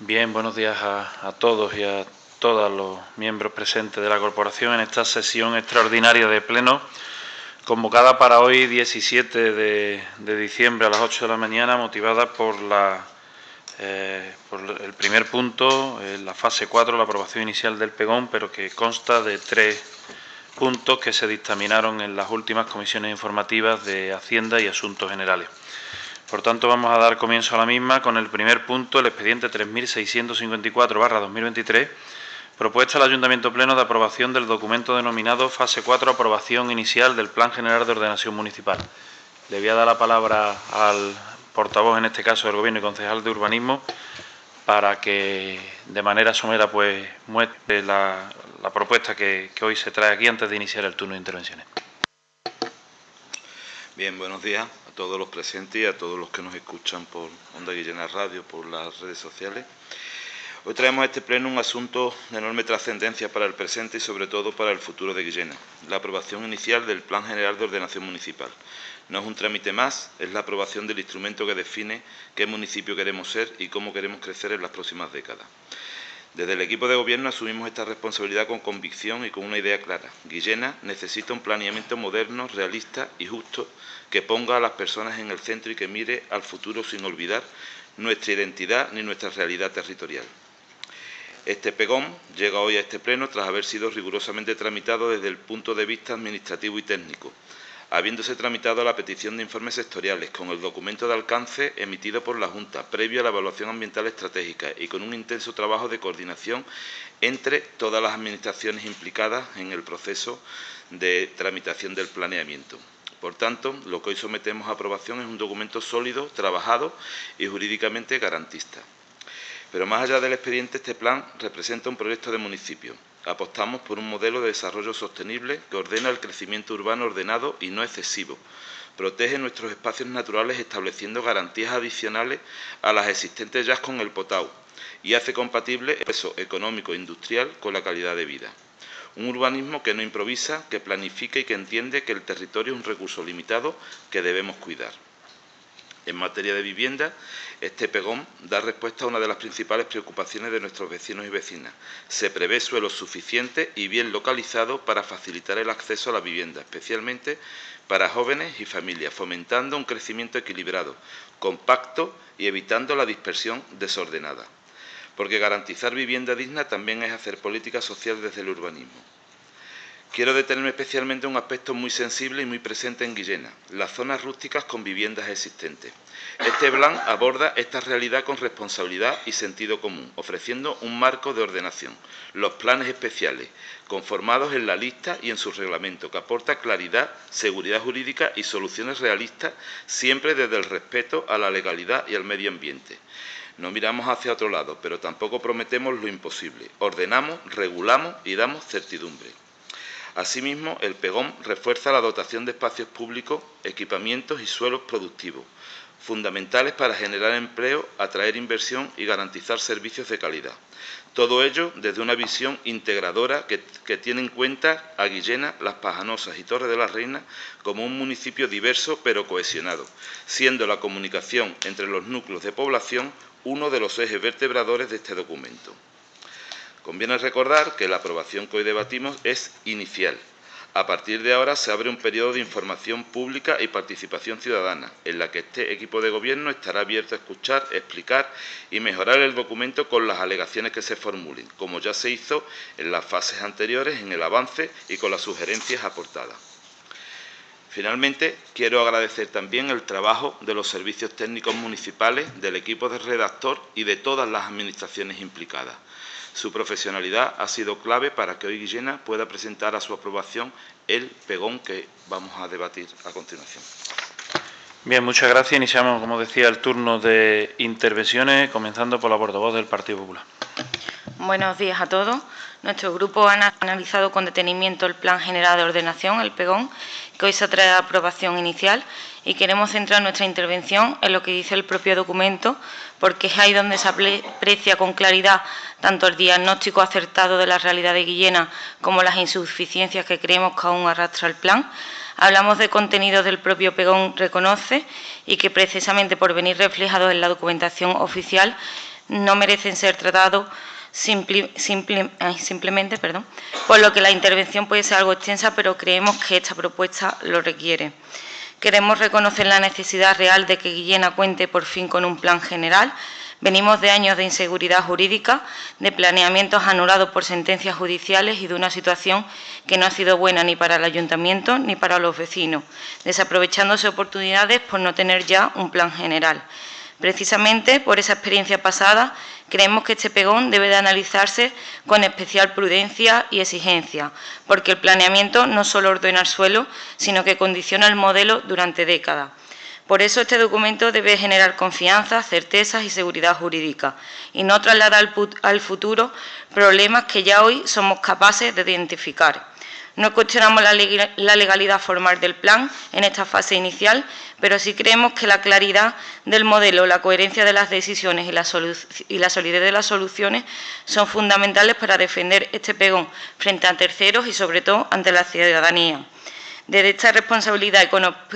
Bien, buenos días a todos y a todos los miembros presentes de la corporación en esta sesión extraordinaria de pleno, convocada para hoy 17 de diciembre a las 8 de la mañana, motivada por el primer punto, la fase 4, la aprobación inicial del PEGón, pero que consta de 3 puntos que se dictaminaron en las últimas comisiones informativas de Hacienda y Asuntos Generales. Por tanto, vamos a dar comienzo a la misma con el primer punto, el expediente 3654/2023, propuesta al Ayuntamiento Pleno de aprobación del documento denominado Fase 4, aprobación inicial del Plan General de Ordenación Municipal. Le voy a dar la palabra al portavoz, en este caso del Gobierno y concejal de Urbanismo, para que de manera somera pues muestre la propuesta que hoy se trae aquí antes de iniciar el turno de intervenciones. Bien, buenos días a todos los presentes y a todos los que nos escuchan por Onda Guillena Radio, por las redes sociales. Hoy traemos a este pleno un asunto de enorme trascendencia para el presente y sobre todo para el futuro de Guillena, la aprobación inicial del Plan General de Ordenación Municipal. No es un trámite más, es la aprobación del instrumento que define qué municipio queremos ser y cómo queremos crecer en las próximas décadas. Desde el equipo de gobierno asumimos esta responsabilidad con convicción y con una idea clara. Guillena necesita un planeamiento moderno, realista y justo que ponga a las personas en el centro y que mire al futuro sin olvidar nuestra identidad ni nuestra realidad territorial. Este PEGón llega hoy a este pleno tras haber sido rigurosamente tramitado desde el punto de vista administrativo y técnico, habiéndose tramitado la petición de informes sectoriales con el documento de alcance emitido por la Junta, previo a la evaluación ambiental estratégica y con un intenso trabajo de coordinación entre todas las administraciones implicadas en el proceso de tramitación del planeamiento. Por tanto, lo que hoy sometemos a aprobación es un documento sólido, trabajado y jurídicamente garantista. Pero más allá del expediente, este plan representa un proyecto de municipio. Apostamos por un modelo de desarrollo sostenible que ordena el crecimiento urbano ordenado y no excesivo. Protege nuestros espacios naturales estableciendo garantías adicionales a las existentes ya con el POTAU y hace compatible el peso económico e industrial con la calidad de vida. Un urbanismo que no improvisa, que planifica y que entiende que el territorio es un recurso limitado que debemos cuidar. En materia de vivienda, este PEGón da respuesta a una de las principales preocupaciones de nuestros vecinos y vecinas. Se prevé suelo suficiente y bien localizado para facilitar el acceso a la vivienda, especialmente para jóvenes y familias, fomentando un crecimiento equilibrado, compacto y evitando la dispersión desordenada. Porque garantizar vivienda digna también es hacer política social desde el urbanismo. Quiero detenerme especialmente en un aspecto muy sensible y muy presente en Guillena, las zonas rústicas con viviendas existentes. Este plan aborda esta realidad con responsabilidad y sentido común, ofreciendo un marco de ordenación, los planes especiales, conformados en la lista y en su reglamento, que aporta claridad, seguridad jurídica y soluciones realistas, siempre desde el respeto a la legalidad y al medio ambiente. No miramos hacia otro lado, pero tampoco prometemos lo imposible. Ordenamos, regulamos y damos certidumbre. Asimismo, el PEGón refuerza la dotación de espacios públicos, equipamientos y suelos productivos, fundamentales para generar empleo, atraer inversión y garantizar servicios de calidad. Todo ello desde una visión integradora que tiene en cuenta a Guillena, Las Pajanosas y Torre de la Reina como un municipio diverso pero cohesionado, siendo la comunicación entre los núcleos de población uno de los ejes vertebradores de este documento. Conviene recordar que la aprobación que hoy debatimos es inicial. A partir de ahora se abre un periodo de información pública y participación ciudadana, en la que este equipo de gobierno estará abierto a escuchar, explicar y mejorar el documento con las alegaciones que se formulen, como ya se hizo en las fases anteriores, en el avance y con las sugerencias aportadas. Finalmente, quiero agradecer también el trabajo de los servicios técnicos municipales, del equipo de redactor y de todas las administraciones implicadas. Su profesionalidad ha sido clave para que hoy Guillena pueda presentar a su aprobación el PEGón que vamos a debatir a continuación. Bien, muchas gracias. Iniciamos, como decía, el turno de intervenciones, comenzando por la portavoz del Partido Popular. Buenos días a todos. Nuestro grupo ha analizado con detenimiento el Plan General de Ordenación, el PEGón, que hoy se trae a aprobación inicial, y queremos centrar nuestra intervención en lo que dice el propio documento, porque es ahí donde se aprecia con claridad tanto el diagnóstico acertado de la realidad de Guillena como las insuficiencias que creemos que aún arrastra el plan. Hablamos de contenidos del propio PEGón reconoce y que precisamente por venir reflejados en la documentación oficial no merecen ser tratados simplemente, por lo que la intervención puede ser algo extensa, pero creemos que esta propuesta lo requiere. Queremos reconocer la necesidad real de que Guillena cuente por fin con un plan general. Venimos de años de inseguridad jurídica, de planeamientos anulados por sentencias judiciales y de una situación que no ha sido buena ni para el ayuntamiento ni para los vecinos, desaprovechándose oportunidades por no tener ya un plan general. Precisamente por esa experiencia pasada, creemos que este pegón debe de analizarse con especial prudencia y exigencia, porque el planeamiento no solo ordena el suelo, sino que condiciona el modelo durante décadas. Por eso este documento debe generar confianza, certezas y seguridad jurídica, y no trasladar al futuro problemas que ya hoy somos capaces de identificar. No cuestionamos la legalidad formal del plan en esta fase inicial, pero sí creemos que la claridad del modelo, la coherencia de las decisiones y la solidez de las soluciones son fundamentales para defender este pegón frente a terceros y, sobre todo, ante la ciudadanía. Desde esta responsabilidad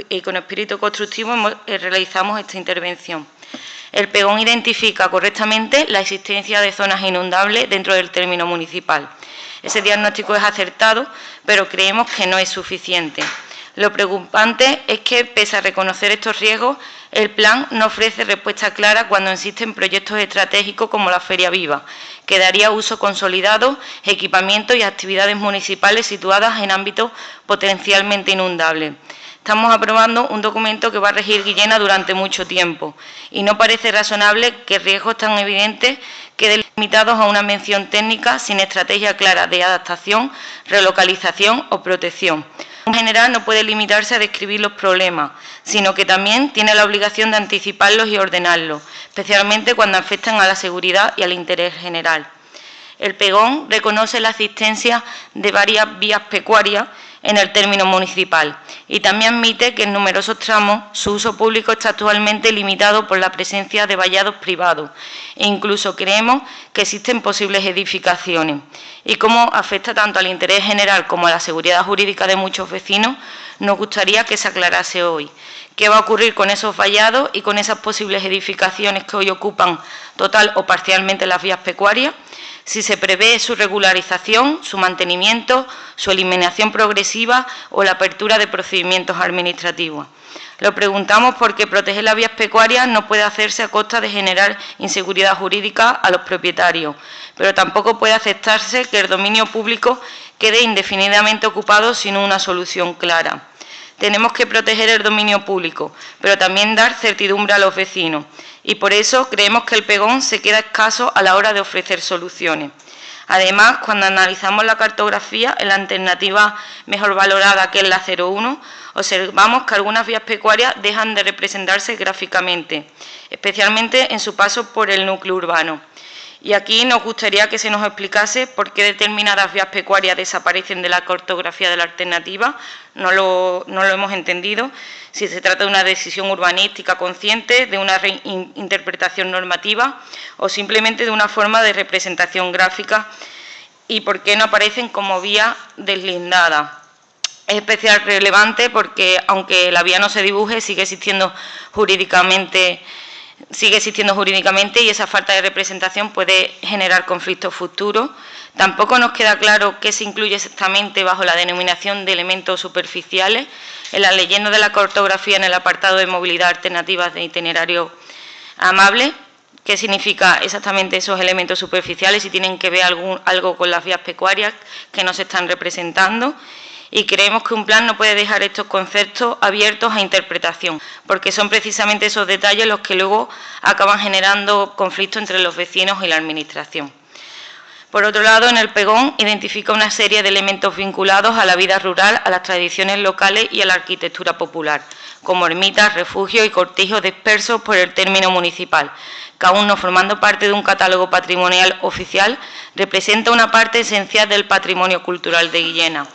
y con espíritu constructivo realizamos esta intervención. El pegón identifica correctamente la existencia de zonas inundables dentro del término municipal. Ese diagnóstico es acertado, pero creemos que no es suficiente. Lo preocupante es que, pese a reconocer estos riesgos, el plan no ofrece respuesta clara cuando existen proyectos estratégicos como la Feria Viva, que daría uso consolidado, equipamientos y actividades municipales situadas en ámbitos potencialmente inundables. Estamos aprobando un documento que va a regir Guillena durante mucho tiempo y no parece razonable que riesgos tan evidentes queden limitados a una mención técnica sin estrategia clara de adaptación, relocalización o protección. Un general no puede limitarse a describir los problemas, sino que también tiene la obligación de anticiparlos y ordenarlos, especialmente cuando afectan a la seguridad y al interés general. El pegón reconoce la existencia de varias vías pecuarias en el término municipal y también admite que en numerosos tramos su uso público está actualmente limitado por la presencia de vallados privados e incluso creemos que existen posibles edificaciones. Y como afecta tanto al interés general como a la seguridad jurídica de muchos vecinos, nos gustaría que se aclarase hoy. ¿Qué va a ocurrir con esos vallados y con esas posibles edificaciones que hoy ocupan total o parcialmente las vías pecuarias? Si se prevé su regularización, su mantenimiento, su eliminación progresiva o la apertura de procedimientos administrativos. Lo preguntamos porque proteger las vías pecuarias no puede hacerse a costa de generar inseguridad jurídica a los propietarios, pero tampoco puede aceptarse que el dominio público quede indefinidamente ocupado sin una solución clara. Tenemos que proteger el dominio público, pero también dar certidumbre a los vecinos. Y por eso creemos que el pegón se queda escaso a la hora de ofrecer soluciones. Además, cuando analizamos la cartografía, en la alternativa mejor valorada, que es la 01, observamos que algunas vías pecuarias dejan de representarse gráficamente, especialmente en su paso por el núcleo urbano. Y aquí nos gustaría que se nos explicase por qué determinadas vías pecuarias desaparecen de la cartografía de la alternativa. No lo hemos entendido. Si se trata de una decisión urbanística consciente, de una reinterpretación normativa o simplemente de una forma de representación gráfica, y por qué no aparecen como vía deslindada. Es especialmente relevante porque, aunque la vía no se dibuje, sigue existiendo jurídicamente y esa falta de representación puede generar conflictos futuros. Tampoco nos queda claro qué se incluye exactamente bajo la denominación de elementos superficiales. En la leyenda de la cartografía, en el apartado de movilidad alternativas de itinerario amable, ¿qué significa exactamente esos elementos superficiales? Si tienen que ver algo con las vías pecuarias que no se están representando. Y creemos que un plan no puede dejar estos conceptos abiertos a interpretación, porque son precisamente esos detalles los que luego acaban generando conflictos entre los vecinos y la Administración. Por otro lado, en el pegón identifica una serie de elementos vinculados a la vida rural, a las tradiciones locales y a la arquitectura popular, como ermitas, refugios y cortijos dispersos por el término municipal, que aún no formando parte de un catálogo patrimonial oficial, representa una parte esencial del patrimonio cultural de Guillena.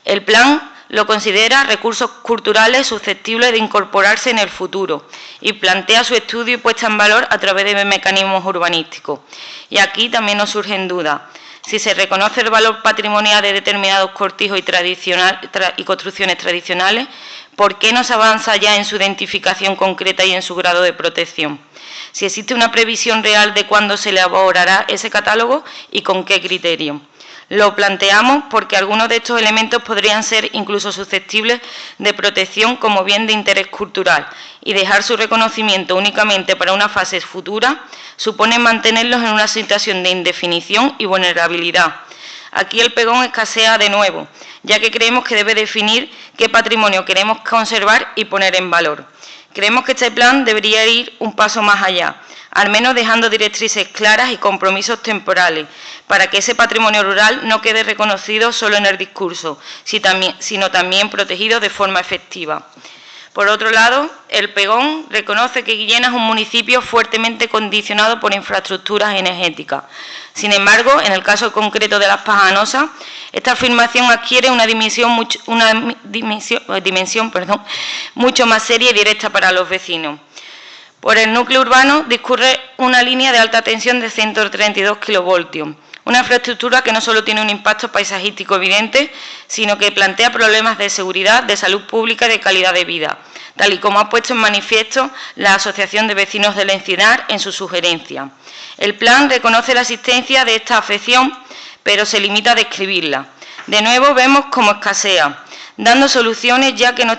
El plan lo considera recursos culturales susceptibles de incorporarse en el futuro y plantea su estudio y puesta en valor a través de mecanismos urbanísticos. Y aquí también nos surgen dudas. Si se reconoce el valor patrimonial de determinados cortijos y construcciones tradicionales, ¿por qué no se avanza ya en su identificación concreta y en su grado de protección? Si existe una previsión real de cuándo se elaborará ese catálogo y con qué criterio. Lo planteamos porque algunos de estos elementos podrían ser incluso susceptibles de protección como bien de interés cultural, y dejar su reconocimiento únicamente para una fase futura supone mantenerlos en una situación de indefinición y vulnerabilidad. Aquí el pegón escasea de nuevo, ya que creemos que debe definir qué patrimonio queremos conservar y poner en valor. Creemos que este plan debería ir un paso más allá, al menos dejando directrices claras y compromisos temporales, para que ese patrimonio rural no quede reconocido solo en el discurso, sino también protegido de forma efectiva. Por otro lado, el pegón reconoce que Guillena es un municipio fuertemente condicionado por infraestructuras energéticas. Sin embargo, en el caso concreto de Las Pajanosas, esta afirmación adquiere una dimensión mucho más seria y directa para los vecinos. Por el núcleo urbano discurre una línea de alta tensión de 132 kilovoltios, una infraestructura que no solo tiene un impacto paisajístico evidente, sino que plantea problemas de seguridad, de salud pública y de calidad de vida, tal y como ha puesto en manifiesto la Asociación de Vecinos del Encinar en su sugerencia. El plan reconoce la existencia de esta afección, pero se limita a describirla. De nuevo vemos cómo escasea, dando soluciones ya que no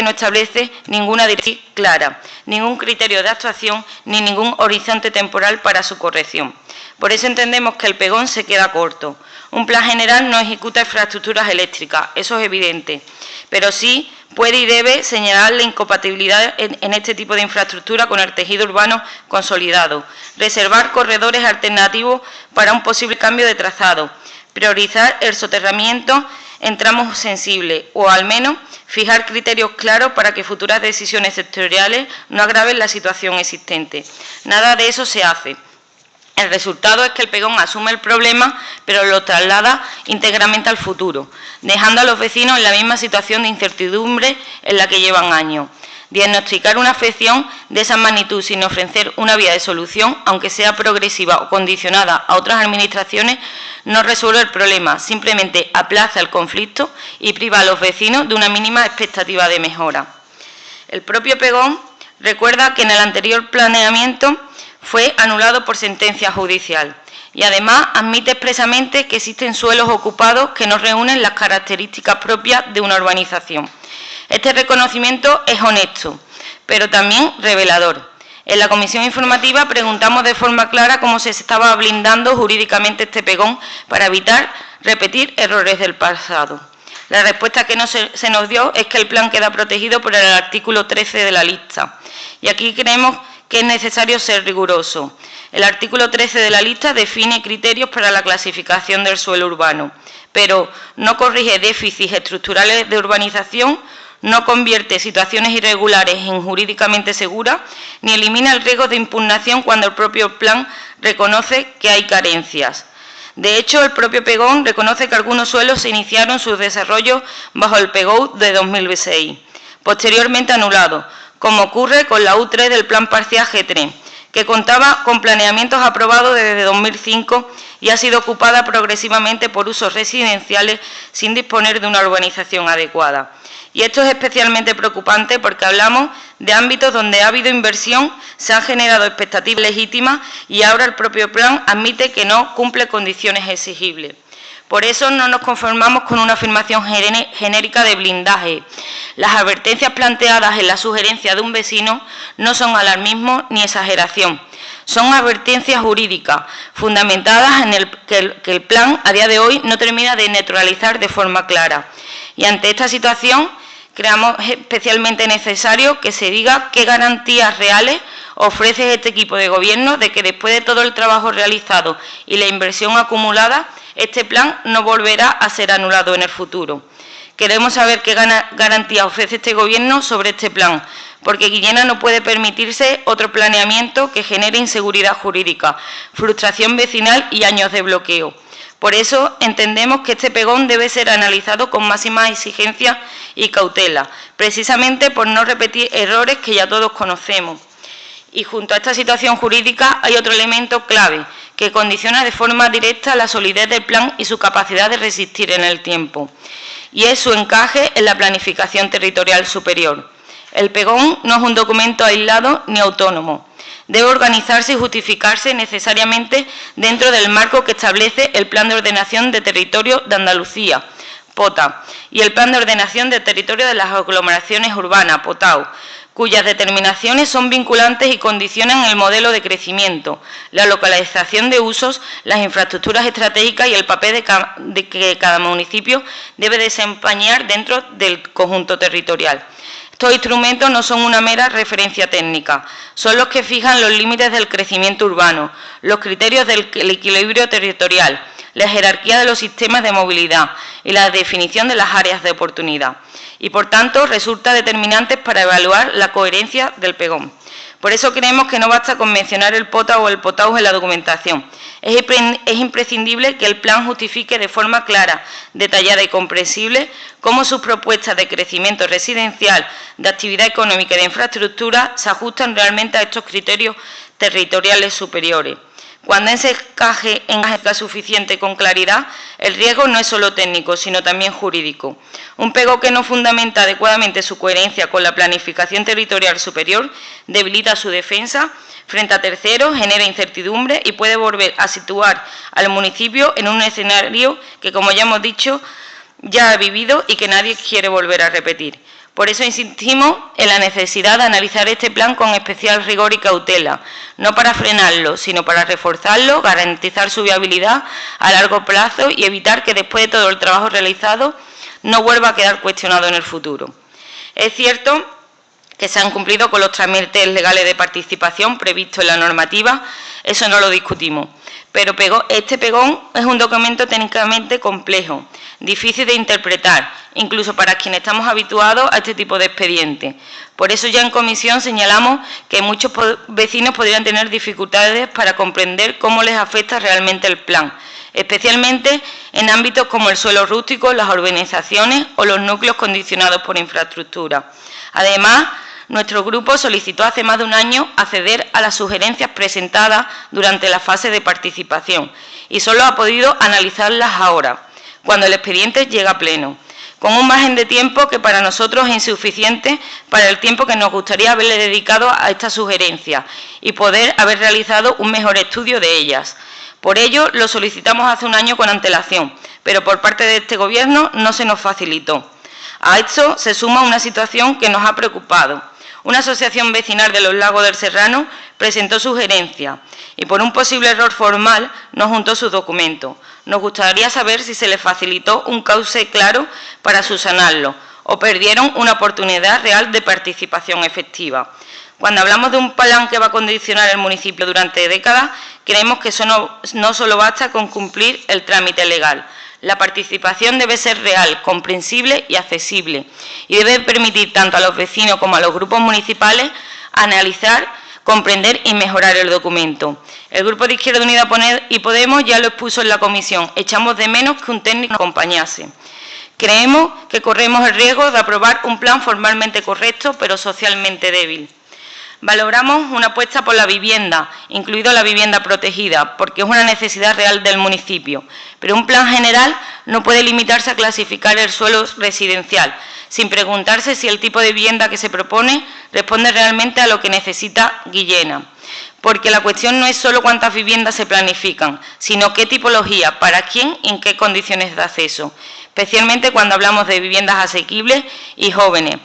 establece ninguna directriz clara, ningún criterio de actuación ni ningún horizonte temporal para su corrección. Por eso entendemos que el pegón se queda corto. Un plan general no ejecuta infraestructuras eléctricas, eso es evidente, pero sí puede y debe señalar la incompatibilidad en este tipo de infraestructura con el tejido urbano consolidado, reservar corredores alternativos para un posible cambio de trazado, priorizar el soterramiento en tramos sensibles o, al menos, fijar criterios claros para que futuras decisiones sectoriales no agraven la situación existente. Nada de eso se hace. El resultado es que el pegón asume el problema, pero lo traslada íntegramente al futuro, dejando a los vecinos en la misma situación de incertidumbre en la que llevan años. Diagnosticar una afección de esa magnitud sin ofrecer una vía de solución, aunque sea progresiva o condicionada a otras administraciones, no resuelve el problema, simplemente aplaza el conflicto y priva a los vecinos de una mínima expectativa de mejora. El propio pegón recuerda que en el anterior planeamiento fue anulado por sentencia judicial y además admite expresamente que existen suelos ocupados que no reúnen las características propias de una urbanización. Este reconocimiento es honesto, pero también revelador. En la comisión informativa preguntamos de forma clara cómo se estaba blindando jurídicamente este pegón para evitar repetir errores del pasado. La respuesta que se nos dio es que el plan queda protegido por el artículo 13 de la lista. Y aquí creemos que es necesario ser riguroso. El artículo 13 de la lista define criterios para la clasificación del suelo urbano, pero no corrige déficits estructurales de urbanización, no convierte situaciones irregulares en jurídicamente seguras, ni elimina el riesgo de impugnación cuando el propio plan reconoce que hay carencias. De hecho, el propio pegón reconoce que algunos suelos se iniciaron sus desarrollos bajo el PEGOU de 2006, posteriormente anulado, como ocurre con la U3 del Plan Parcial G3, que contaba con planeamientos aprobados desde 2005 y ha sido ocupada progresivamente por usos residenciales sin disponer de una urbanización adecuada. Y esto es especialmente preocupante porque hablamos de ámbitos donde ha habido inversión, se han generado expectativas legítimas y ahora el propio plan admite que no cumple condiciones exigibles. Por eso no nos conformamos con una afirmación genérica de blindaje. Las advertencias planteadas en la sugerencia de un vecino no son alarmismo ni exageración. Son advertencias jurídicas fundamentadas en que el plan a día de hoy no termina de neutralizar de forma clara. Y ante esta situación creemos especialmente necesario que se diga qué garantías reales ofrece este equipo de gobierno de que después de todo el trabajo realizado y la inversión acumulada, este plan no volverá a ser anulado en el futuro. Queremos saber qué garantías ofrece este gobierno sobre este plan, porque Guillena no puede permitirse otro planeamiento que genere inseguridad jurídica, frustración vecinal y años de bloqueo. Por eso entendemos que este pegón debe ser analizado con máxima exigencia y cautela, precisamente por no repetir errores que ya todos conocemos. Y junto a esta situación jurídica hay otro elemento clave, que condiciona de forma directa la solidez del plan y su capacidad de resistir en el tiempo, y es su encaje en la planificación territorial superior. El PEGón no es un documento aislado ni autónomo. Debe organizarse y justificarse necesariamente dentro del marco que establece el Plan de Ordenación de Territorio de Andalucía, POTA, y el Plan de Ordenación de Territorio de las Aglomeraciones Urbanas, POTAU, cuyas determinaciones son vinculantes y condicionan el modelo de crecimiento, la localización de usos, las infraestructuras estratégicas y el papel de que cada municipio debe desempeñar dentro del conjunto territorial. Estos instrumentos no son una mera referencia técnica, son los que fijan los límites del crecimiento urbano, los criterios del equilibrio territorial, la jerarquía de los sistemas de movilidad y la definición de las áreas de oportunidad, y por tanto resulta determinantes para evaluar la coherencia del PEGón. Por eso creemos que no basta con mencionar el POTA o el POTAU en la documentación. Es imprescindible que el plan justifique de forma clara, detallada y comprensible cómo sus propuestas de crecimiento residencial, de actividad económica y de infraestructura se ajustan realmente a estos criterios territoriales superiores. Cuando ese encaje encaja suficiente con claridad, el riesgo no es solo técnico, sino también jurídico. Un PEGón que no fundamenta adecuadamente su coherencia con la planificación territorial superior debilita su defensa frente a terceros, genera incertidumbre y puede volver a situar al municipio en un escenario que, como ya hemos dicho, ya ha vivido y que nadie quiere volver a repetir. Por eso insistimos en la necesidad de analizar este plan con especial rigor y cautela, no para frenarlo, sino para reforzarlo, garantizar su viabilidad a largo plazo y evitar que después de todo el trabajo realizado no vuelva a quedar cuestionado en el futuro. Es cierto que se han cumplido con los trámites legales de participación previstos en la normativa, eso no lo discutimos. Pero este PEGón es un documento técnicamente complejo, difícil de interpretar, incluso para quienes estamos habituados a este tipo de expedientes. Por eso ya en comisión señalamos que muchos vecinos podrían tener dificultades para comprender cómo les afecta realmente el plan, especialmente en ámbitos como el suelo rústico, las urbanizaciones o los núcleos condicionados por infraestructura. Además, nuestro grupo solicitó hace más de un año acceder a las sugerencias presentadas durante la fase de participación y solo ha podido analizarlas ahora, cuando el expediente llega a pleno, con un margen de tiempo que para nosotros es insuficiente para el tiempo que nos gustaría haberle dedicado a estas sugerencias y poder haber realizado un mejor estudio de ellas. Por ello, lo solicitamos hace un año con antelación, pero por parte de este Gobierno no se nos facilitó. A esto se suma una situación que nos ha preocupado. Una asociación vecinal de los Lagos del Serrano presentó sugerencias y por un posible error formal no juntó sus documentos. Nos gustaría saber si se les facilitó un cauce claro para subsanarlo o perdieron una oportunidad real de participación efectiva. Cuando hablamos de un plan que va a condicionar el municipio durante décadas, creemos que eso no solo basta con cumplir el trámite legal. La participación debe ser real, comprensible y accesible y debe permitir tanto a los vecinos como a los grupos municipales analizar, comprender y mejorar el documento. El Grupo de Izquierda Unida y Podemos ya lo expuso en la comisión. Echamos de menos que un técnico nos acompañase. Creemos que corremos el riesgo de aprobar un plan formalmente correcto pero socialmente débil. Valoramos una apuesta por la vivienda, incluido la vivienda protegida, porque es una necesidad real del municipio. Pero un plan general no puede limitarse a clasificar el suelo residencial, sin preguntarse si el tipo de vivienda que se propone responde realmente a lo que necesita Guillena. Porque la cuestión no es solo cuántas viviendas se planifican, sino qué tipología, para quién y en qué condiciones de acceso, especialmente cuando hablamos de viviendas asequibles y jóvenes,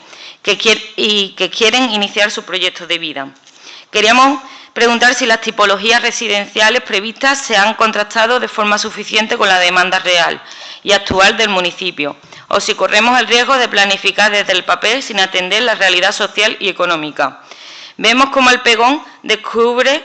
que quieren iniciar su proyecto de vida. Queríamos preguntar si las tipologías residenciales previstas se han contrastado de forma suficiente con la demanda real y actual del municipio, o si corremos el riesgo de planificar desde el papel sin atender la realidad social y económica. Vemos cómo el PEGón describe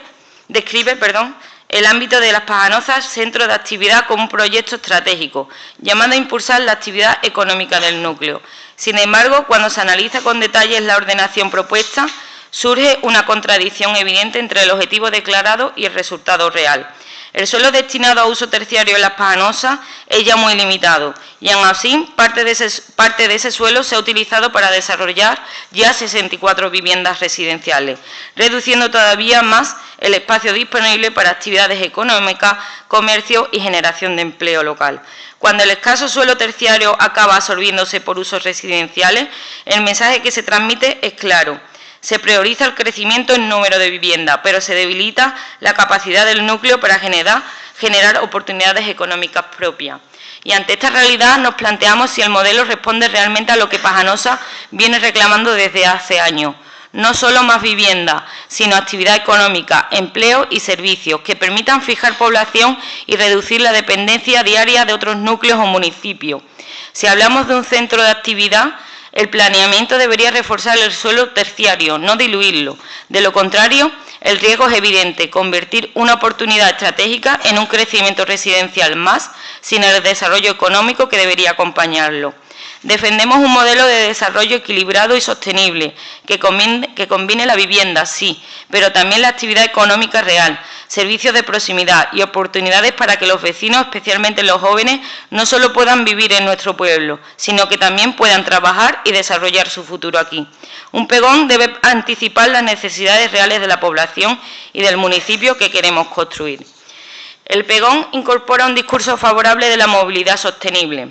el ámbito de Las Pajanosas, centro de actividad, como un proyecto estratégico, llamado a impulsar la actividad económica del núcleo. Sin embargo, cuando se analiza con detalles la ordenación propuesta, surge una contradicción evidente entre el objetivo declarado y el resultado real. El suelo destinado a uso terciario en Las Pajanosas es ya muy limitado y aún así parte de ese suelo se ha utilizado para desarrollar ya 64 viviendas residenciales, reduciendo todavía más el espacio disponible para actividades económicas, comercio y generación de empleo local. Cuando el escaso suelo terciario acaba absorbiéndose por usos residenciales, el mensaje que se transmite es claro. Se prioriza el crecimiento en número de viviendas, pero se debilita la capacidad del núcleo para generar oportunidades económicas propias. Y ante esta realidad nos planteamos si el modelo responde realmente a lo que Pajanosa viene reclamando desde hace años. No solo más vivienda, sino actividad económica, empleo y servicios que permitan fijar población y reducir la dependencia diaria de otros núcleos o municipios. Si hablamos de un centro de actividad, el planeamiento debería reforzar el suelo terciario, no diluirlo. De lo contrario, el riesgo es evidente, convertir una oportunidad estratégica en un crecimiento residencial más, sin el desarrollo económico que debería acompañarlo. Defendemos un modelo de desarrollo equilibrado y sostenible, que combine la vivienda, sí, pero también la actividad económica real, servicios de proximidad y oportunidades para que los vecinos, especialmente los jóvenes, no solo puedan vivir en nuestro pueblo, sino que también puedan trabajar y desarrollar su futuro aquí. Un pegón debe anticipar las necesidades reales de la población y del municipio que queremos construir. El pegón incorpora un discurso favorable de la movilidad sostenible,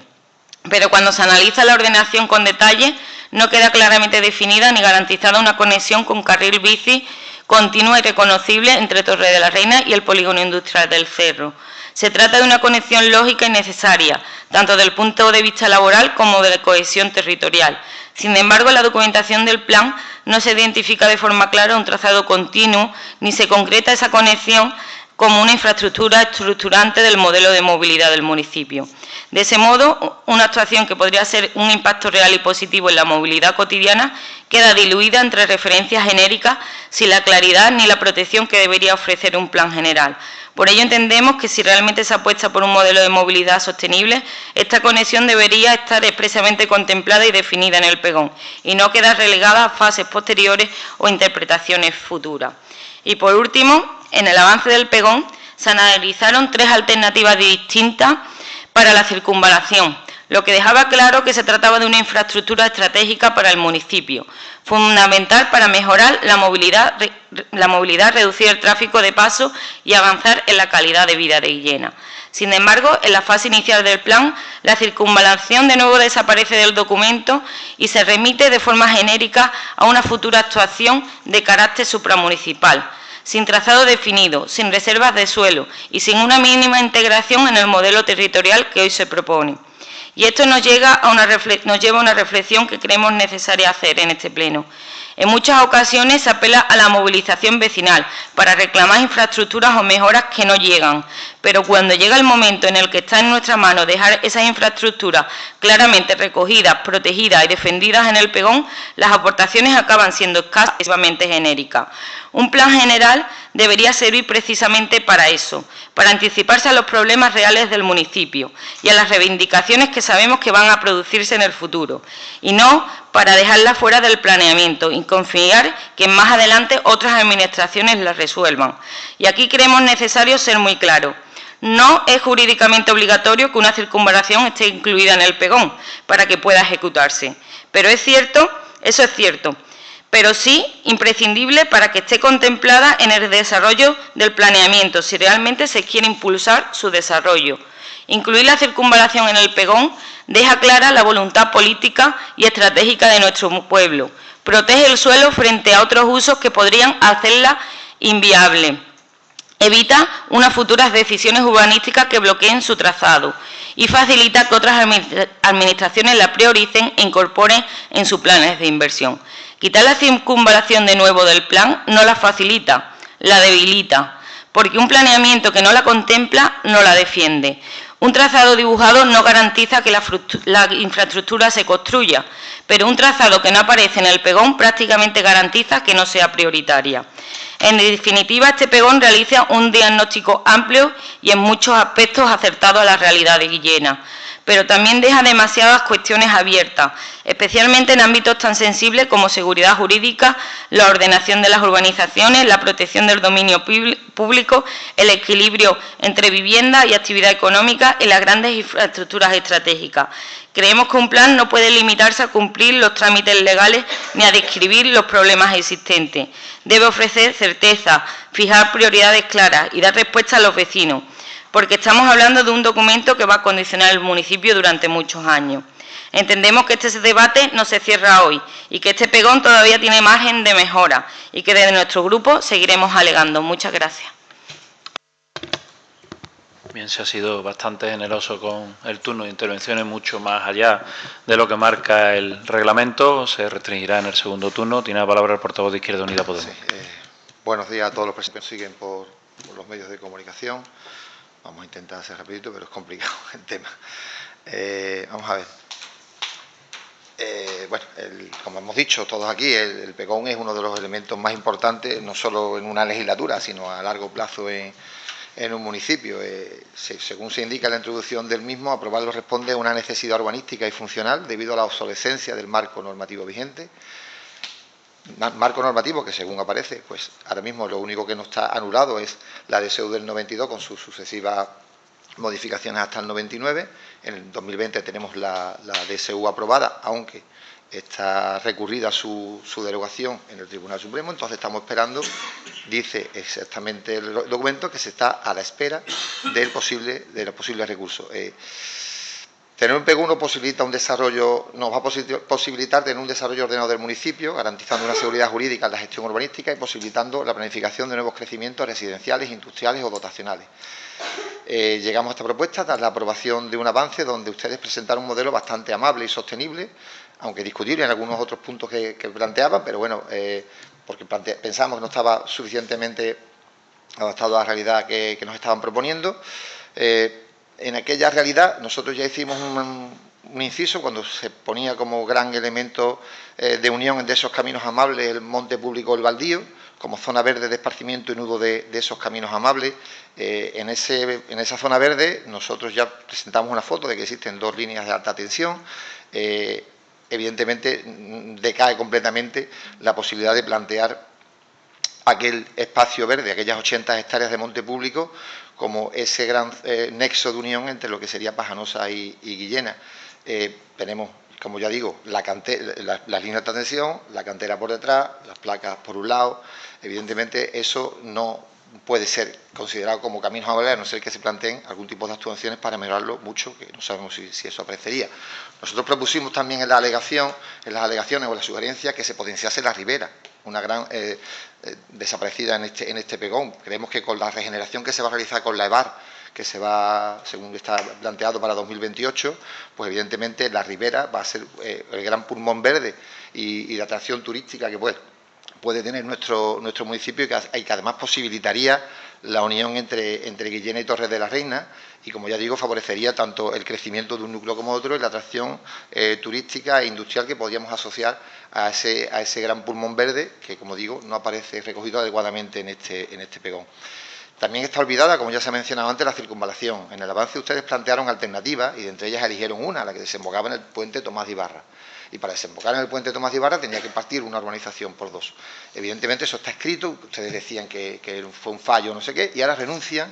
pero cuando se analiza la ordenación con detalle, no queda claramente definida ni garantizada una conexión con carril bici continua y reconocible entre Torre de la Reina y el polígono industrial del Cerro. Se trata de una conexión lógica y necesaria, tanto desde el punto de vista laboral como de la cohesión territorial. Sin embargo, en la documentación del plan no se identifica de forma clara un trazado continuo, ni se concreta esa conexión como una infraestructura estructurante del modelo de movilidad del municipio. De ese modo, una actuación que podría ser un impacto real y positivo en la movilidad cotidiana queda diluida entre referencias genéricas sin la claridad ni la protección que debería ofrecer un plan general. Por ello entendemos que si realmente se apuesta por un modelo de movilidad sostenible, esta conexión debería estar expresamente contemplada y definida en el pegón y no quedar relegada a fases posteriores o interpretaciones futuras. Y por último, en el avance del pegón se analizaron 3 alternativas distintas para la circunvalación, lo que dejaba claro que se trataba de una infraestructura estratégica para el municipio, fundamental para mejorar la movilidad, reducir el tráfico de paso y avanzar en la calidad de vida de Illena. Sin embargo, en la fase inicial del plan, la circunvalación de nuevo desaparece del documento y se remite de forma genérica a una futura actuación de carácter supramunicipal, sin trazado definido, sin reservas de suelo y sin una mínima integración en el modelo territorial que hoy se propone. Y esto nos lleva a una reflexión que creemos necesaria hacer en este pleno. En muchas ocasiones se apela a la movilización vecinal para reclamar infraestructuras o mejoras que no llegan, pero cuando llega el momento en el que está en nuestra mano dejar esas infraestructuras claramente recogidas, protegidas y defendidas en el pegón, las aportaciones acaban siendo escasas y excesivamente genéricas. Un plan general debería servir precisamente para eso, para anticiparse a los problemas reales del municipio y a las reivindicaciones que sabemos que van a producirse en el futuro, y no para dejarlas fuera del planeamiento y confiar que más adelante otras administraciones las resuelvan. Y aquí creemos necesario ser muy claros. No es jurídicamente obligatorio que una circunvalación esté incluida en el pegón para que pueda ejecutarse, pero eso es cierto, pero sí imprescindible para que esté contemplada en el desarrollo del planeamiento, si realmente se quiere impulsar su desarrollo. Incluir la circunvalación en el pegón deja clara la voluntad política y estratégica de nuestro pueblo, protege el suelo frente a otros usos que podrían hacerla inviable, evita unas futuras decisiones urbanísticas que bloqueen su trazado y facilita que otras administraciones la prioricen e incorporen en sus planes de inversión. Quitar la circunvalación de nuevo del plan no la facilita, la debilita, porque un planeamiento que no la contempla no la defiende. Un trazado dibujado no garantiza que la infraestructura se construya, pero un trazado que no aparece en el pegón prácticamente garantiza que no sea prioritaria. En definitiva, este pegón realiza un diagnóstico amplio y en muchos aspectos acertado a la realidad de Illena, pero también deja demasiadas cuestiones abiertas, especialmente en ámbitos tan sensibles como seguridad jurídica, la ordenación de las urbanizaciones, la protección del dominio público, el equilibrio entre vivienda y actividad económica y las grandes infraestructuras estratégicas. Creemos que un plan no puede limitarse a cumplir los trámites legales ni a describir los problemas existentes. Debe ofrecer certeza, fijar prioridades claras y dar respuesta a los vecinos, porque estamos hablando de un documento que va a condicionar el municipio durante muchos años. Entendemos que este debate no se cierra hoy y que este pegón todavía tiene margen de mejora y que desde nuestro grupo seguiremos alegando. Muchas gracias. Bien, se ha sido bastante generoso con el turno de intervenciones, mucho más allá de lo que marca el reglamento. Se restringirá en el segundo turno. Tiene la palabra el portavoz de Izquierda Unida Podemos. Sí, buenos días a todos los presentes que siguen por los medios de comunicación. Vamos a intentar hacer rapidito, pero es complicado el tema. Vamos a ver. Bueno, como hemos dicho todos aquí, el pegón es uno de los elementos más importantes, no solo en una legislatura, sino a largo plazo en un municipio. Según se indica en la introducción del mismo, aprobarlo responde a una necesidad urbanística y funcional debido a la obsolescencia del marco normativo vigente. Marco normativo que, según aparece, pues ahora mismo lo único que no está anulado es la DSU del 92 con sus sucesivas modificaciones hasta el 99. En el 2020 tenemos la DSU aprobada, aunque está recurrida su derogación en el Tribunal Supremo. Entonces estamos esperando, dice exactamente el documento, que se está a la espera de los posibles recursos. Tener un pegón nos posibilita un desarrollo, nos va a posibilitar tener un desarrollo ordenado del municipio, garantizando una seguridad jurídica en la gestión urbanística y posibilitando la planificación de nuevos crecimientos residenciales, industriales o dotacionales. Llegamos a esta propuesta tras la aprobación de un avance donde ustedes presentaron un modelo bastante amable y sostenible, aunque discutible en algunos otros puntos que planteaban, pero bueno, porque pensamos que no estaba suficientemente adaptado a la realidad que nos estaban proponiendo. En aquella realidad nosotros ya hicimos un inciso cuando se ponía como gran elemento de unión de esos caminos amables el monte público, el baldío, como zona verde de esparcimiento y nudo de esos caminos amables. En esa zona verde nosotros ya presentamos una foto de que existen 2 líneas de alta tensión. Evidentemente decae completamente la posibilidad de plantear aquel espacio verde, aquellas 80 hectáreas de monte público, como ese gran nexo de unión entre lo que sería Pajanosa y Guillena. Tenemos, como ya digo, las líneas de tensión, la cantera por detrás, las placas por un lado. Evidentemente eso no puede ser considerado como caminos amables, a no ser que se planteen algún tipo de actuaciones para mejorarlo mucho, que no sabemos si eso aparecería. Nosotros propusimos también en las alegaciones o en la sugerencia que se potenciase la ribera, una gran desaparecida en este pegón. Creemos que con la regeneración que se va a realizar con la EVAR, que se va, según está planteado para 2028, pues evidentemente la ribera va a ser el gran pulmón verde y de atracción turística que puede tener nuestro municipio y que además posibilitaría la unión entre Guillena y Torres de la Reina y, como ya digo, favorecería tanto el crecimiento de un núcleo como otro y la atracción turística e industrial que podríamos asociar a ese gran pulmón verde que, como digo, no aparece recogido adecuadamente en este pegón. También está olvidada, como ya se ha mencionado antes, la circunvalación. En el avance ustedes plantearon alternativas y de entre ellas eligieron una, la que desembocaba en el puente Tomás de Ibarra. Y para desembocar en el puente Tomás de Ibarra tenía que partir una urbanización por 2. Evidentemente eso está escrito, ustedes decían que fue un fallo, no sé qué, y ahora renuncian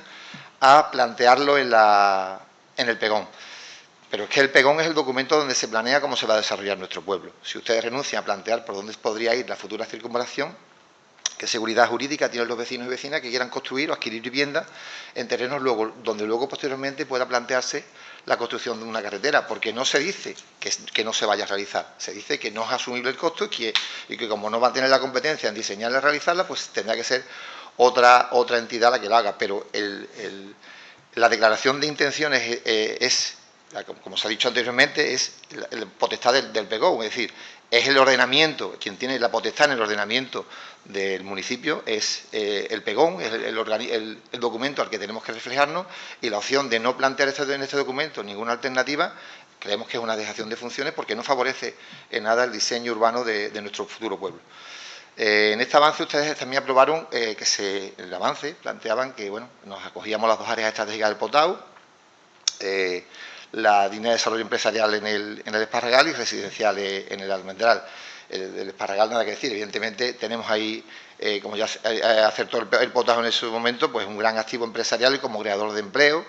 a plantearlo en el pegón. Pero es que el pegón es el documento donde se planea cómo se va a desarrollar nuestro pueblo. Si ustedes renuncian a plantear por dónde podría ir la futura circunvalación, ¿qué seguridad jurídica tienen los vecinos y vecinas que quieran construir o adquirir viviendas en terrenos donde luego posteriormente pueda plantearse la construcción de una carretera? Porque no se dice que no se vaya a realizar, se dice que no es asumible el costo y que como no va a tener la competencia en diseñarla y realizarla, pues tendrá que ser otra entidad la que lo haga. Pero la declaración de intenciones es, como se ha dicho anteriormente, es la potestad del pegón, es decir, es el ordenamiento, quien tiene la potestad en el ordenamiento del municipio es el pegón, es el documento al que tenemos que reflejarnos, y la opción de no plantear en este documento ninguna alternativa creemos que es una dejación de funciones porque no favorece en nada el diseño urbano de nuestro futuro pueblo. En este avance ustedes también aprobaron en el avance planteaban que bueno, nos acogíamos las 2 áreas estratégicas del Potau. la línea de desarrollo empresarial en el Esparragal y residencial en el Almendral. El Esparragal nada que decir, evidentemente tenemos ahí, como ya acertó el potajo en ese momento, pues un gran activo empresarial y como creador de empleo,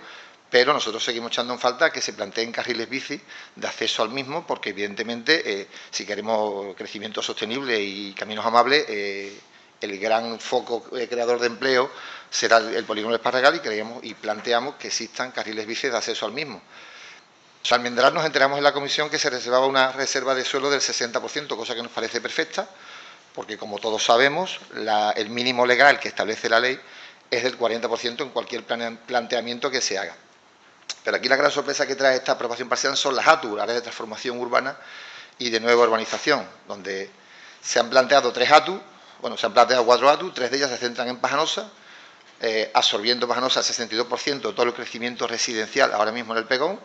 pero nosotros seguimos echando en falta que se planteen carriles bici de acceso al mismo, porque evidentemente si queremos crecimiento sostenible y caminos amables, el gran foco creador de empleo será el polígono del Esparragal y creemos y planteamos que existan carriles bici de acceso al mismo. Al Almendral nos enteramos en la comisión que se reservaba una reserva de suelo del 60%, cosa que nos parece perfecta, porque como todos sabemos, el mínimo legal que establece la ley es del 40% en cualquier planteamiento que se haga. Pero aquí la gran sorpresa que trae esta aprobación parcial son las ATU, áreas de transformación urbana y de nueva urbanización, donde se han planteado 3 ATU, bueno, se han planteado 4 ATU, 3 de ellas se centran en Pajanosa, absorbiendo Pajanosa el 62% de todo el crecimiento residencial ahora mismo en el Pegón,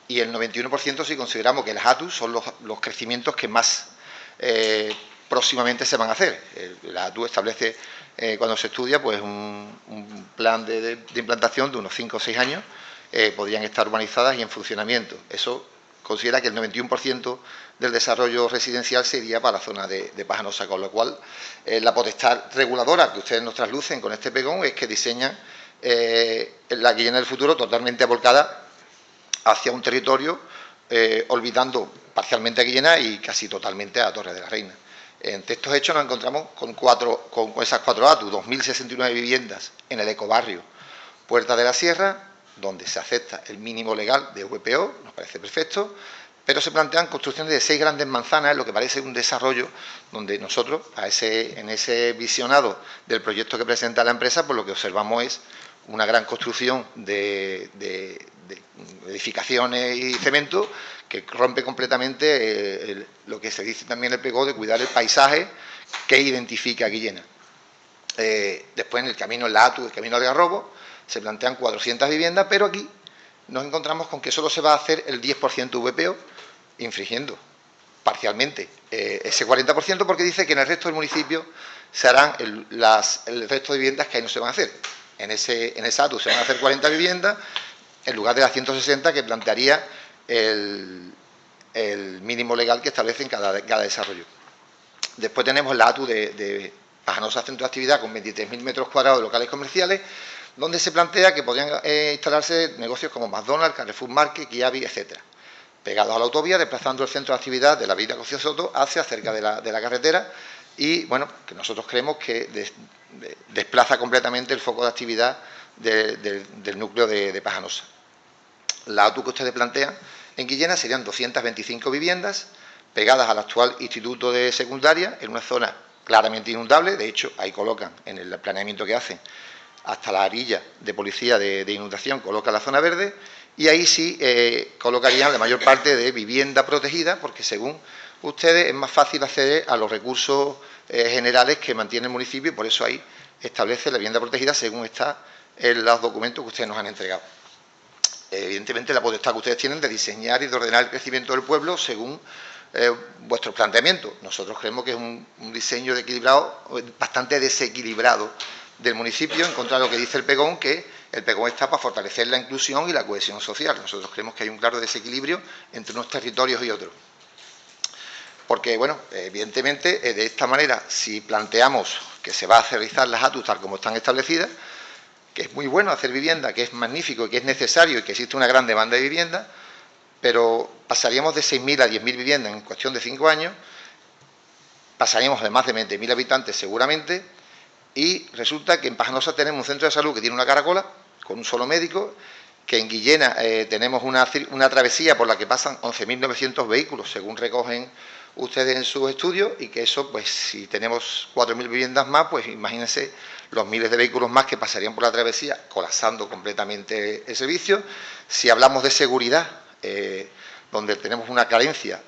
y el 91% si consideramos que las ATU son los crecimientos que más próximamente se van a hacer. La ATU establece, cuando se estudia, pues un plan de implantación de unos 5 o 6 años, podrían estar urbanizadas y en funcionamiento. Eso considera que el 91% del desarrollo residencial sería para la zona de Pajanosa, con lo cual la potestad reguladora que ustedes nos traslucen con este Pegón es que diseñan la Guillena del futuro totalmente volcada hacia un territorio, olvidando parcialmente a Guillena y casi totalmente a Torres de la Reina. Entre estos hechos nos encontramos con esas 4 ATU, 2.069 viviendas en el ecobarrio Puerta de la Sierra, donde se acepta el mínimo legal de VPO, nos parece perfecto, pero se plantean construcciones de 6 grandes manzanas, lo que parece un desarrollo donde nosotros, en ese visionado del proyecto que presenta la empresa, pues lo que observamos es una gran construcción de edificaciones y cemento que rompe completamente lo que se dice también el PEGO de cuidar el paisaje que identifica a Guillena. Después en el camino, en la ATU, el camino al Garrobo, se plantean 400 viviendas, pero aquí nos encontramos con que solo se va a hacer el 10% VPO, infringiendo parcialmente ese 40%, porque dice que en el resto del municipio se harán el resto de viviendas que ahí no se van a hacer. En esa ATU se van a hacer 40 viviendas, en lugar de las 160 que plantearía el mínimo legal que establece en cada desarrollo. Después tenemos la ATU de Pajanosa Centro de Actividad con 23.000 metros cuadrados de locales comerciales, donde se plantea que podrían instalarse negocios como McDonald's, Carrefour Market, Kiabi, etcétera, pegados a la autovía, desplazando el centro de actividad de la Avenida Cosío Soto hacia cerca de la carretera y, bueno, que nosotros creemos que desplaza completamente el foco de actividad del núcleo de Pajanosa. La ATU que ustedes plantean en Guillena serían 225 viviendas pegadas al actual instituto de secundaria en una zona claramente inundable. De hecho, ahí colocan, en el planeamiento que hacen, hasta la arilla de policía de inundación, colocan la zona verde y ahí sí colocarían la mayor parte de vivienda protegida, porque según ustedes es más fácil acceder a los recursos generales que mantiene el municipio y por eso ahí establece la vivienda protegida según está en los documentos que ustedes nos han entregado. Evidentemente la potestad que ustedes tienen de diseñar y de ordenar el crecimiento del pueblo según vuestros planteamientos. Nosotros creemos que es un diseño bastante desequilibrado del municipio, en contra de lo que dice el Pegón, que el Pegón está para fortalecer la inclusión y la cohesión social. Nosotros creemos que hay un claro desequilibrio entre unos territorios y otros. Porque, bueno, evidentemente, de esta manera, si planteamos que se va a realizar las ATU tal como están establecidas, que es muy bueno hacer vivienda, que es magnífico y que es necesario y que existe una gran demanda de vivienda, pero pasaríamos de 6.000 a 10.000 viviendas en cuestión de 5 años, pasaríamos de más de 20.000 habitantes seguramente, y resulta que en Pajanosa tenemos un centro de salud que tiene una caracola, con un solo médico, que en Guillena tenemos una travesía por la que pasan 11.900 vehículos, según recogen ustedes en sus estudios, y que eso, pues si tenemos 4.000 viviendas más, pues imagínense los miles de vehículos más que pasarían por la travesía, colapsando completamente el servicio. Si hablamos de seguridad, donde tenemos una carencia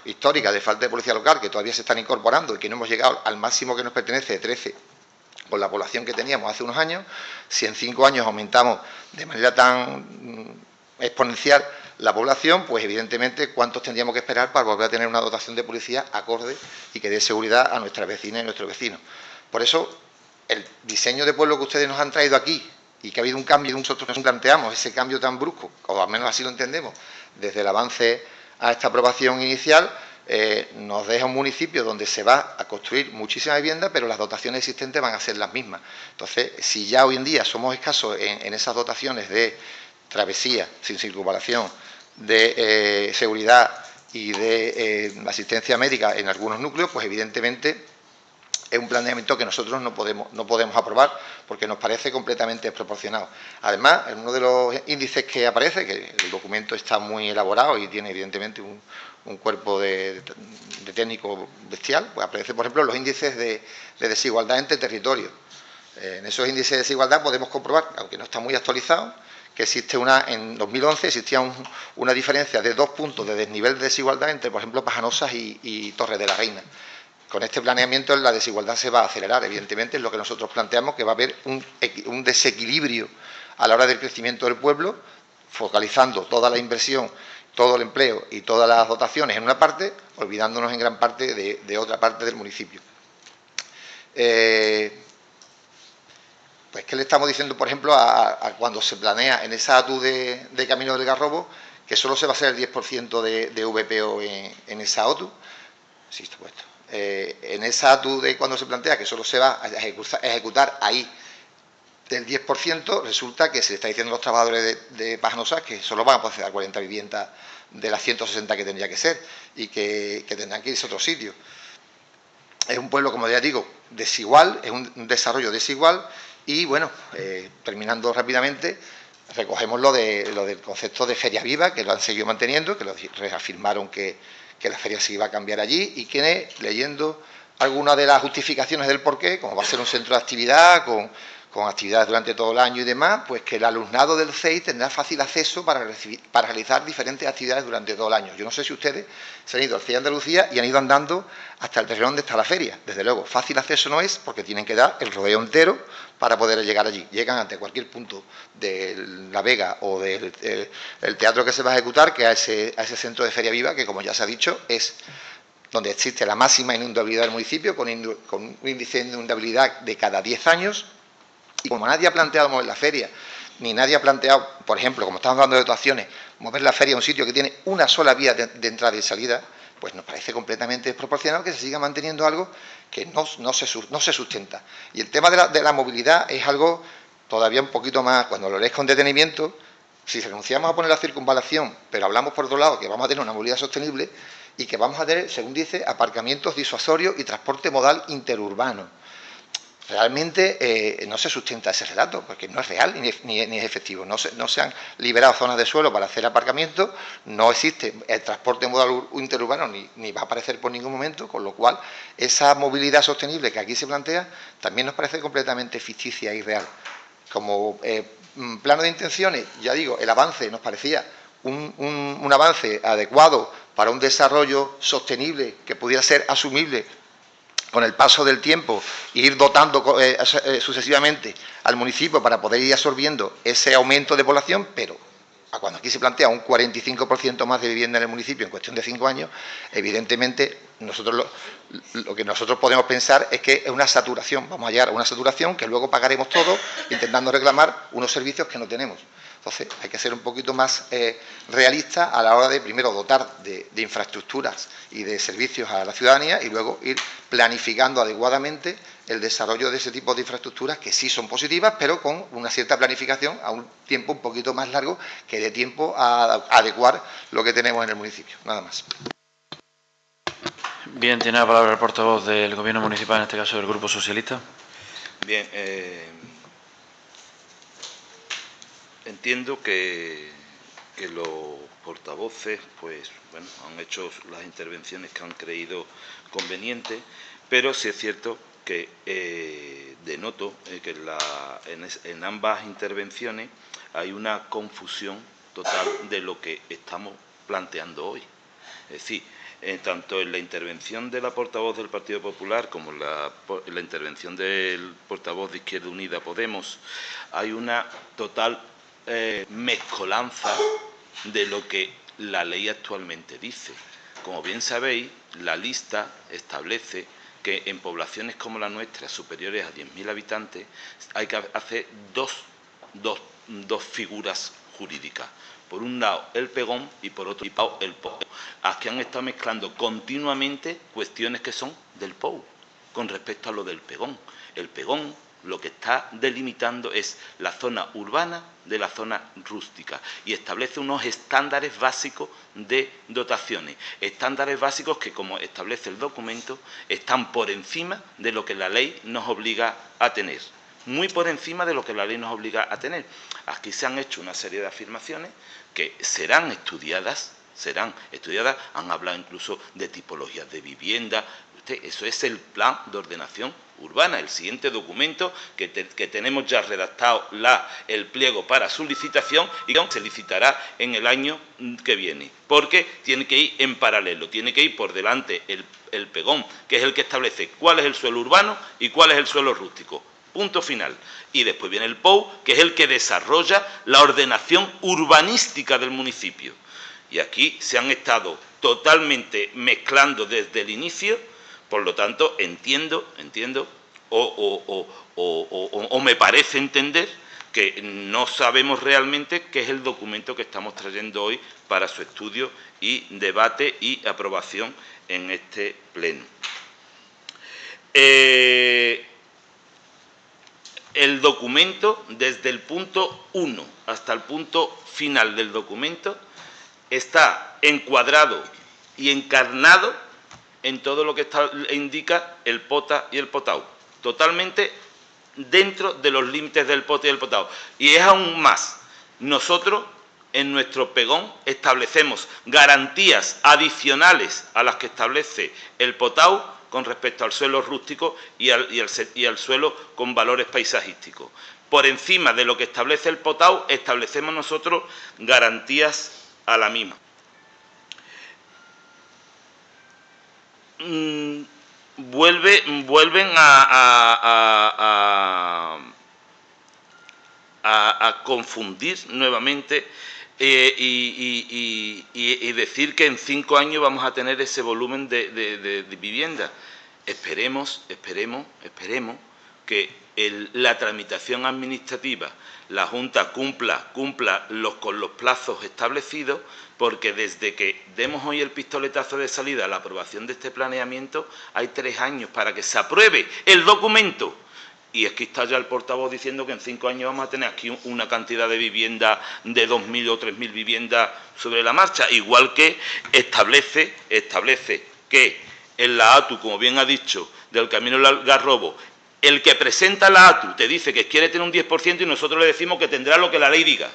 histórica de falta de policía local, que todavía se están incorporando y que no hemos llegado al máximo que nos pertenece de 13, con la población que teníamos hace unos años, si en 5 años aumentamos de manera tan exponencial la población, pues evidentemente cuántos tendríamos que esperar para volver a tener una dotación de policía acorde y que dé seguridad a nuestras vecinas y nuestros vecinos. Por eso, el diseño de pueblo que ustedes nos han traído aquí y que ha habido un cambio, nosotros nos planteamos ese cambio tan brusco, o al menos así lo entendemos, desde el avance a esta aprobación inicial, nos deja un municipio donde se va a construir muchísima vivienda, pero las dotaciones existentes van a ser las mismas. Entonces, si ya hoy en día somos escasos en esas dotaciones de travesía, sin circunvalación, de seguridad y de asistencia médica en algunos núcleos, pues evidentemente es un planteamiento que nosotros no podemos aprobar porque nos parece completamente desproporcionado. Además, en uno de los índices que aparece, que el documento está muy elaborado y tiene evidentemente un cuerpo de técnico bestial, pues aparece, por ejemplo, los índices de desigualdad entre territorios. En esos índices de desigualdad podemos comprobar, aunque no está muy actualizado, que existe en 2011 existía una diferencia de 2 puntos de desnivel de desigualdad entre, por ejemplo, Pajanosas y Torres de la Reina. Con este planeamiento la desigualdad se va a acelerar, evidentemente, es lo que nosotros planteamos, que va a haber un desequilibrio a la hora del crecimiento del pueblo, focalizando toda la inversión, todo el empleo y todas las dotaciones en una parte, olvidándonos en gran parte de otra parte del municipio. Pues, ¿qué le estamos diciendo, por ejemplo, a cuando se planea en esa ATU de Camino del Garrobo, que solo se va a hacer el 10% de VPO en esa ATU? Sí, está puesto. En esa ATU de cuando se plantea que solo se va a ejecutar ahí del 10%, resulta que se le está diciendo a los trabajadores de Pajanosas que solo van a poder hacer 40 viviendas de las 160 que tendría que ser y que tendrán que irse a otro sitio. Es un pueblo, como ya digo, desigual, es un desarrollo desigual y, bueno, terminando rápidamente, recogemos lo del concepto de feria viva, que lo han seguido manteniendo, que lo reafirmaron que la feria se iba a cambiar allí y que, leyendo algunas de las justificaciones del porqué, como va a ser un centro de actividad, con actividades durante todo el año y demás, pues que el alumnado del CEI tendrá fácil acceso para realizar diferentes actividades durante todo el año. Yo no sé si ustedes se han ido al CEI Andalucía y han ido andando hasta el terreno donde está la feria. Desde luego, fácil acceso no es, porque tienen que dar el rodeo entero para poder llegar allí. Llegan ante cualquier punto de la Vega o del teatro que se va a ejecutar, que a ese centro de feria viva, que como ya se ha dicho, es donde existe la máxima inundabilidad del municipio, con un índice de inundabilidad de cada 10 años. Y como nadie ha planteado mover la feria, ni nadie ha planteado, por ejemplo, como estamos dando dotaciones, mover la feria a un sitio que tiene una sola vía de entrada y salida, pues nos parece completamente desproporcionado que se siga manteniendo algo que no se sustenta. Y el tema de la movilidad es algo todavía un poquito más, cuando lo lees con detenimiento, si renunciamos a poner la circunvalación, pero hablamos por otro lado que vamos a tener una movilidad sostenible y que vamos a tener, según dice, aparcamientos disuasorios y transporte modal interurbano. Realmente no se sustenta ese relato, porque no es real ni es efectivo. No se han liberado zonas de suelo para hacer aparcamientos, no existe el transporte modal interurbano ni va a aparecer por ningún momento, con lo cual esa movilidad sostenible que aquí se plantea también nos parece completamente ficticia e irreal. Como plano de intenciones, ya digo, el avance nos parecía un avance adecuado para un desarrollo sostenible que pudiera ser asumible con el paso del tiempo, ir dotando sucesivamente al municipio para poder ir absorbiendo ese aumento de población, pero cuando aquí se plantea un 45% más de vivienda en el municipio en cuestión de 5 años, evidentemente lo que nosotros podemos pensar es que es una saturación, vamos a llegar a una saturación que luego pagaremos todos intentando reclamar unos servicios que no tenemos. Entonces, hay que ser un poquito más realista a la hora de, primero, dotar de infraestructuras y de servicios a la ciudadanía y luego ir planificando adecuadamente el desarrollo de ese tipo de infraestructuras que sí son positivas, pero con una cierta planificación a un tiempo un poquito más largo que dé tiempo a adecuar lo que tenemos en el municipio. Nada más. Bien, tiene la palabra el portavoz del Gobierno Municipal, en este caso del Grupo Socialista. Bien, entiendo que los portavoces pues, bueno, han hecho las intervenciones que han creído convenientes, pero sí es cierto que denoto que en ambas intervenciones hay una confusión total de lo que estamos planteando hoy. Es decir, tanto en la intervención de la portavoz del Partido Popular como en la intervención del portavoz de Izquierda Unida Podemos, hay una total mezcolanza de lo que la ley actualmente dice. Como bien sabéis, la lista establece que en poblaciones como la nuestra, superiores a 10.000 habitantes, hay que hacer 2 dos figuras jurídicas. Por un lado el pegón y por otro lado el POU. Aquí han estado mezclando continuamente cuestiones que son del POU con respecto a lo del pegón. El pegón lo que está delimitando es la zona urbana de la zona rústica y establece unos estándares básicos de dotaciones. Estándares básicos que, como establece el documento, están por encima de lo que la ley nos obliga a tener. Muy por encima de lo que la ley nos obliga a tener. Aquí se han hecho una serie de afirmaciones que serán estudiadas, han hablado incluso de tipologías de vivienda. Eso es el plan de ordenación urbana, el siguiente documento que tenemos ya redactado el pliego para su licitación y que se licitará en el año que viene, porque tiene que ir en paralelo, tiene que ir por delante el pegón, que es el que establece cuál es el suelo urbano y cuál es el suelo rústico. Punto final. Y después viene el POU, que es el que desarrolla la ordenación urbanística del municipio. Y aquí se han estado totalmente mezclando desde el inicio, por lo tanto, entiendo, o me parece entender que no sabemos realmente qué es el documento que estamos trayendo hoy para su estudio y debate y aprobación en este pleno. El documento, desde el punto 1 hasta el punto final del documento, está encuadrado y encarnado en todo lo que indica el POTA y el POTAU, totalmente dentro de los límites del POTA y el POTAU. Y es aún más, nosotros en nuestro pegón establecemos garantías adicionales a las que establece el POTAU con respecto al suelo rústico y al suelo con valores paisajísticos. Por encima de lo que establece el POTAU, establecemos nosotros garantías a la misma. Vuelven a confundir nuevamente y decir que en 5 años vamos a tener ese volumen de vivienda. Esperemos que la tramitación administrativa, la Junta cumpla con los plazos establecidos, porque desde que demos hoy el pistoletazo de salida a la aprobación de este planeamiento, hay 3 años para que se apruebe el documento. Y aquí está ya el portavoz diciendo que en 5 años vamos a tener aquí una cantidad de vivienda de 2.000 o 3.000 viviendas sobre la marcha, igual que establece que en la ATU, como bien ha dicho, del Camino del Algarrobo, el que presenta la ATU te dice que quiere tener un 10% y nosotros le decimos que tendrá lo que la ley diga.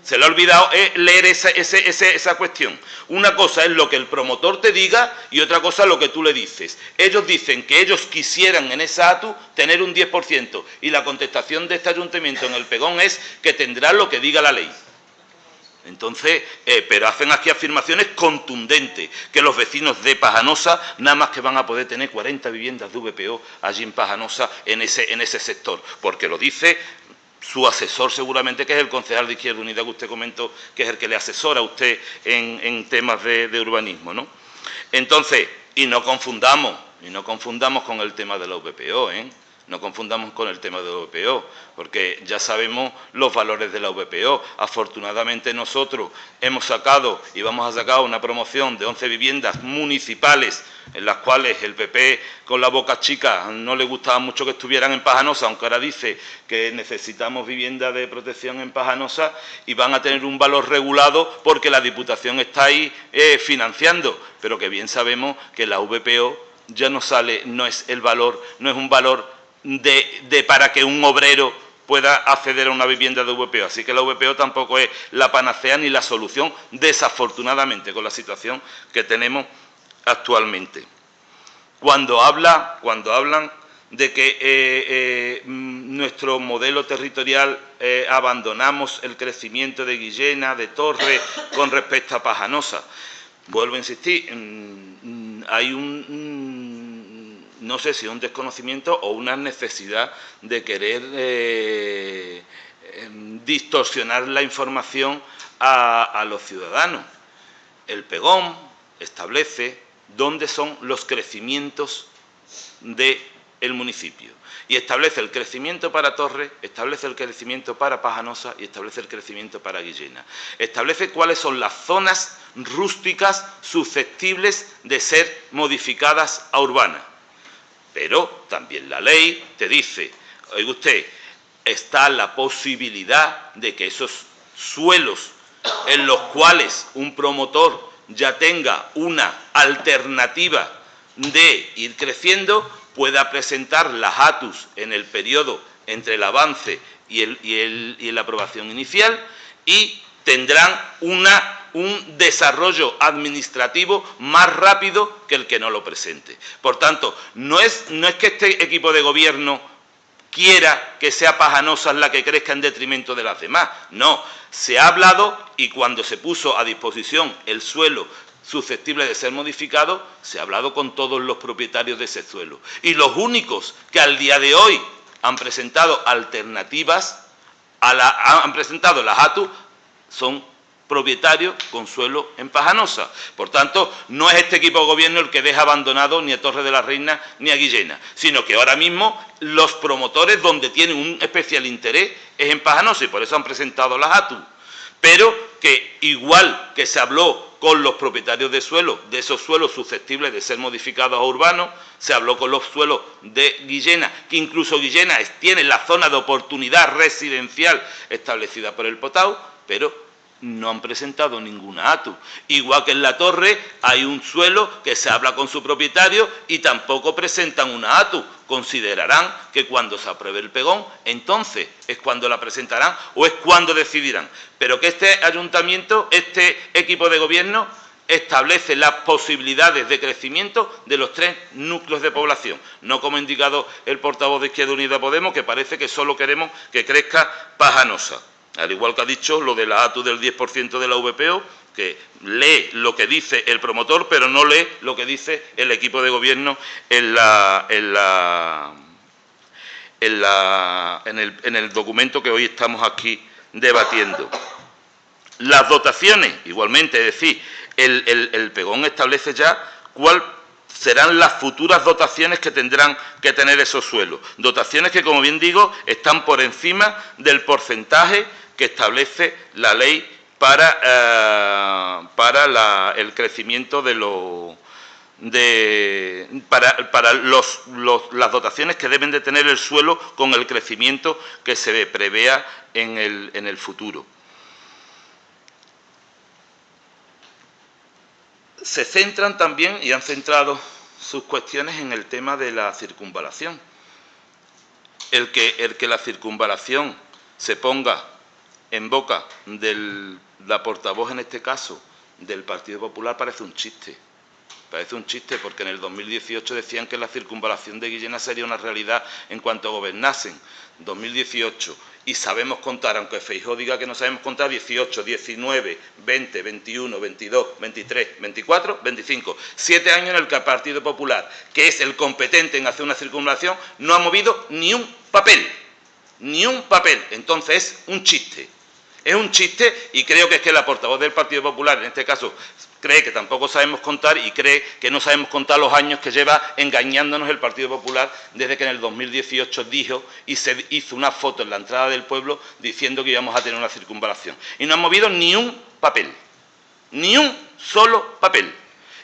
Se le ha olvidado leer esa cuestión. Una cosa es lo que el promotor te diga y otra cosa es lo que tú le dices. Ellos dicen que ellos quisieran en esa ATU tener un 10% y la contestación de este ayuntamiento en el pegón es que tendrá lo que diga la ley. Entonces, pero hacen aquí afirmaciones contundentes, que los vecinos de Pajanosa nada más que van a poder tener 40 viviendas de VPO allí en Pajanosa, en ese sector, porque lo dice su asesor seguramente, que es el concejal de Izquierda Unida que usted comentó, que es el que le asesora a usted en temas de urbanismo, ¿no? Entonces, y no confundamos con el tema de la VPO, No confundamos con el tema de la VPO, porque ya sabemos los valores de la VPO. Afortunadamente nosotros hemos sacado y vamos a sacar una promoción de 11 viviendas municipales, en las cuales el PP con la boca chica no le gustaba mucho que estuvieran en Pajanosa, aunque ahora dice que necesitamos viviendas de protección en Pajanosa, y van a tener un valor regulado porque la Diputación está ahí financiando, pero que bien sabemos que la VPO ya no sale, no es un valor para que un obrero pueda acceder a una vivienda de VPO. Así que la VPO tampoco es la panacea ni la solución, desafortunadamente, con la situación que tenemos actualmente. Cuando hablan de que nuestro modelo territorial abandonamos el crecimiento de Guillena, de Torre, con respecto a Pajanosa, vuelvo a insistir, hay no sé si un desconocimiento o una necesidad de querer distorsionar la información a los ciudadanos. El pegón establece dónde son los crecimientos de el municipio. Y establece el crecimiento para Torres, establece el crecimiento para Pajanosa y establece el crecimiento para Guillena. Establece cuáles son las zonas rústicas susceptibles de ser modificadas a urbanas. Pero también la ley te dice, oiga usted, está la posibilidad de que esos suelos en los cuales un promotor ya tenga una alternativa de ir creciendo, pueda presentar las ATUs en el periodo entre el avance y la aprobación inicial y tendrán un desarrollo administrativo más rápido que el que no lo presente. Por tanto, no es que este equipo de gobierno quiera que sea Pajanosa la que crezca en detrimento de las demás. No, se ha hablado y cuando se puso a disposición el suelo susceptible de ser modificado, se ha hablado con todos los propietarios de ese suelo. Y los únicos que al día de hoy han presentado alternativas, han presentado las ATU, son propietarios con suelo en Pajanosa. Por tanto, no es este equipo de gobierno el que deja abandonado ni a Torres de la Reina ni a Guillena, sino que ahora mismo los promotores donde tienen un especial interés es en Pajanosa y por eso han presentado las ATU. Pero que igual que se habló con los propietarios de suelo, de esos suelos susceptibles de ser modificados a urbanos, se habló con los suelos de Guillena, que incluso Guillena tiene la zona de oportunidad residencial establecida por el Potau, pero no han presentado ninguna ATU. Igual que en La Torre hay un suelo que se habla con su propietario y tampoco presentan una ATU. Considerarán que cuando se apruebe el pegón, entonces es cuando la presentarán o es cuando decidirán. Pero que este ayuntamiento, este equipo de gobierno, establece las posibilidades de crecimiento de los 3 núcleos de población. No como ha indicado el portavoz de Izquierda Unida Podemos, que parece que solo queremos que crezca Pajanosa. Al igual que ha dicho lo de la ATU del 10% de la VPO, que lee lo que dice el promotor, pero no lee lo que dice el equipo de gobierno en el documento que hoy estamos aquí debatiendo. Las dotaciones, igualmente, es decir, el pegón establece ya cuál serán las futuras dotaciones que tendrán que tener esos suelos. Dotaciones que, como bien digo, están por encima del porcentaje que establece la ley para el crecimiento de las dotaciones que deben de tener el suelo con el crecimiento que se prevea en el futuro. Se centran también y han centrado sus cuestiones en el tema de la circunvalación. El que la circunvalación se ponga en boca de la portavoz, en este caso, del Partido Popular, parece un chiste. Parece un chiste porque en el 2018 decían que la circunvalación de Guillena sería una realidad en cuanto gobernasen. 2018. Y sabemos contar, aunque Feijóo diga que no sabemos contar, 18, 19, 20, 21, 22, 23, 24, 25. 7 años en el que el Partido Popular, que es el competente en hacer una circunvalación, no ha movido ni un papel. Ni un papel. Entonces es un chiste. Es un chiste y creo que es que la portavoz del Partido Popular, en este caso, cree que tampoco sabemos contar y cree que no sabemos contar los años que lleva engañándonos el Partido Popular desde que en el 2018 dijo y se hizo una foto en la entrada del pueblo diciendo que íbamos a tener una circunvalación. Y no han movido ni un papel, ni un solo papel.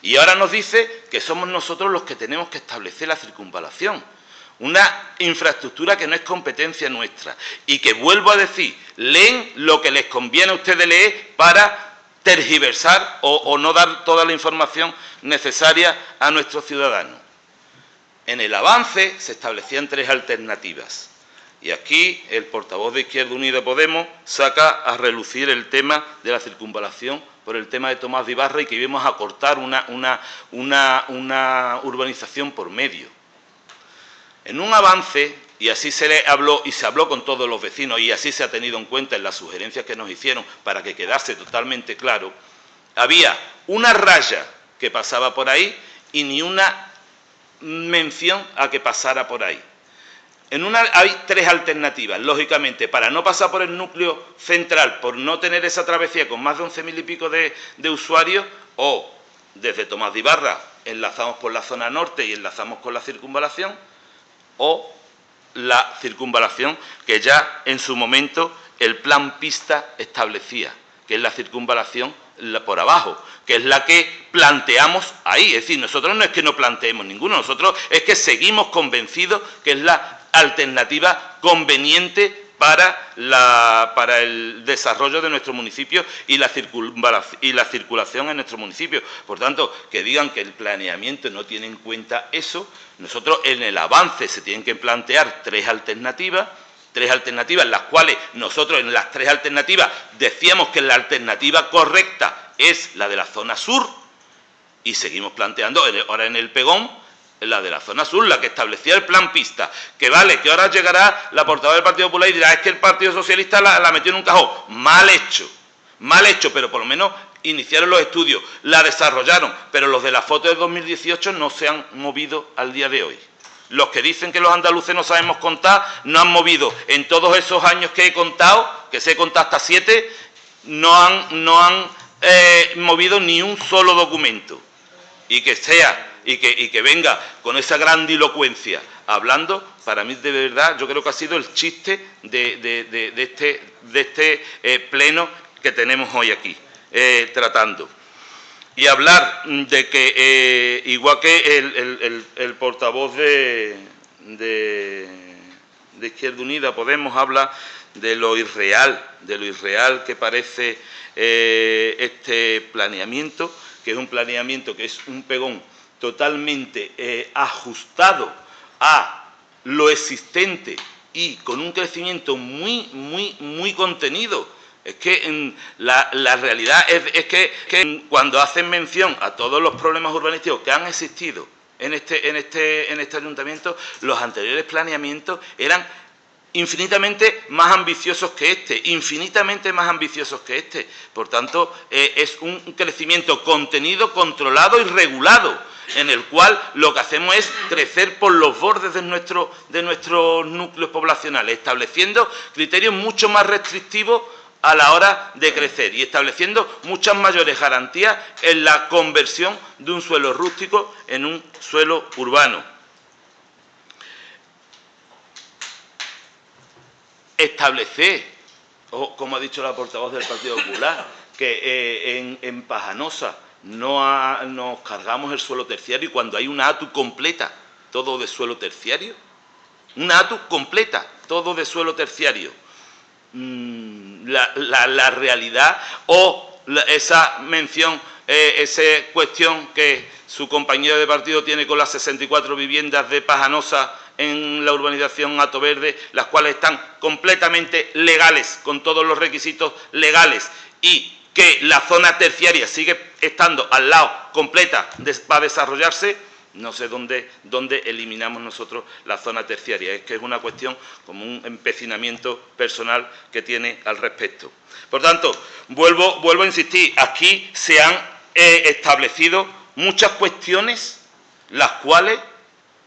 Y ahora nos dice que somos nosotros los que tenemos que establecer la circunvalación. Una infraestructura que no es competencia nuestra y que, vuelvo a decir, leen lo que les conviene a ustedes leer para tergiversar o no dar toda la información necesaria a nuestros ciudadanos. En el avance se establecían 3 alternativas y aquí el portavoz de Izquierda Unida Podemos saca a relucir el tema de la circunvalación por el tema de Tomás de Ibarra y que íbamos a cortar una urbanización por medio. En un avance, y así se le habló y se habló con todos los vecinos y así se ha tenido en cuenta en las sugerencias que nos hicieron para que quedase totalmente claro, había una raya que pasaba por ahí y ni una mención a que pasara por ahí. Hay 3 alternativas, lógicamente, para no pasar por el núcleo central, por no tener esa travesía con más de 11.000 y pico de usuarios, o desde Tomás de Ibarra enlazamos por la zona norte y enlazamos con la circunvalación, o la circunvalación que ya en su momento el plan pista establecía, que es la circunvalación por abajo, que es la que planteamos ahí. Es decir, nosotros no es que no planteemos ninguno, nosotros es que seguimos convencidos que es la alternativa conveniente para el desarrollo de nuestro municipio y la circulación en nuestro municipio. Por tanto, que digan que el planeamiento no tiene en cuenta eso, nosotros en el avance se tienen que plantear tres alternativas, las cuales nosotros en las tres alternativas decíamos que la alternativa correcta es la de la zona sur, y seguimos planteando ahora en el Pegón la de la zona sur, la que establecía el plan pista, que vale, que ahora llegará la portavoz del Partido Popular y dirá, es que el Partido Socialista la metió en un cajón. Mal hecho, pero por lo menos iniciaron los estudios, la desarrollaron, pero los de la foto de 2018 no se han movido al día de hoy. Los que dicen que los andaluces no sabemos contar, no han movido en todos esos años que he contado, que se he contado hasta 7, no han movido ni un solo documento. Y que venga con esa grandilocuencia hablando, para mí de verdad yo creo que ha sido el chiste de este pleno que tenemos hoy aquí tratando. Y hablar de que, igual que el portavoz de Izquierda Unida, Podemos, habla de lo irreal que parece este planeamiento, que es un planeamiento que es un Pegón totalmente ajustado a lo existente y con un crecimiento muy contenido. Es que la realidad es que cuando hacen mención a todos los problemas urbanísticos que han existido en este ayuntamiento, los anteriores planeamientos eran infinitamente más ambiciosos que este, Por tanto, es un crecimiento contenido, controlado y regulado, en el cual lo que hacemos es crecer por los bordes de nuestros núcleos poblacionales, estableciendo criterios mucho más restrictivos a la hora de crecer y estableciendo muchas mayores garantías en la conversión de un suelo rústico en un suelo urbano. Establecer, como ha dicho la portavoz del Partido Popular, que en Pajanosa nos cargamos el suelo terciario, y cuando hay una ATU completa, todo de suelo terciario, una ATU completa, todo de suelo terciario. La realidad o esa mención, esa cuestión que su compañero de partido tiene con las 64 viviendas de Pajanosa en la urbanización Hato Verde, las cuales están completamente legales, con todos los requisitos legales, y que la zona terciaria sigue estando al lado completa para desarrollarse. No sé dónde eliminamos nosotros la zona terciaria. Es que es una cuestión como un empecinamiento personal que tiene al respecto. Por tanto, vuelvo a insistir, aquí se han establecido muchas cuestiones, las cuales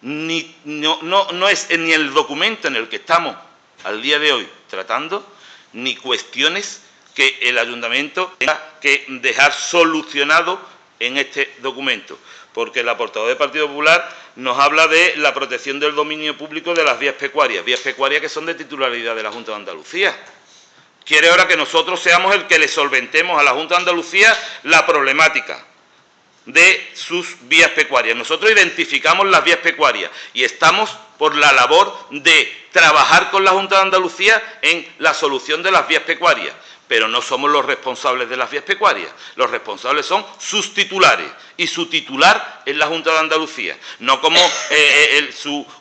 no es ni el documento en el que estamos al día de hoy tratando, ni cuestiones que el ayuntamiento tenga que dejar solucionado en este documento. Porque la portavoz del Partido Popular nos habla de la protección del dominio público de las vías pecuarias que son de titularidad de la Junta de Andalucía. Quiere ahora que nosotros seamos el que le solventemos a la Junta de Andalucía la problemática de sus vías pecuarias. Nosotros identificamos las vías pecuarias y estamos por la labor de trabajar con la Junta de Andalucía en la solución de las vías pecuarias. Pero no somos los responsables de las vías pecuarias. Los responsables son sus titulares, y su titular es la Junta de Andalucía. No como,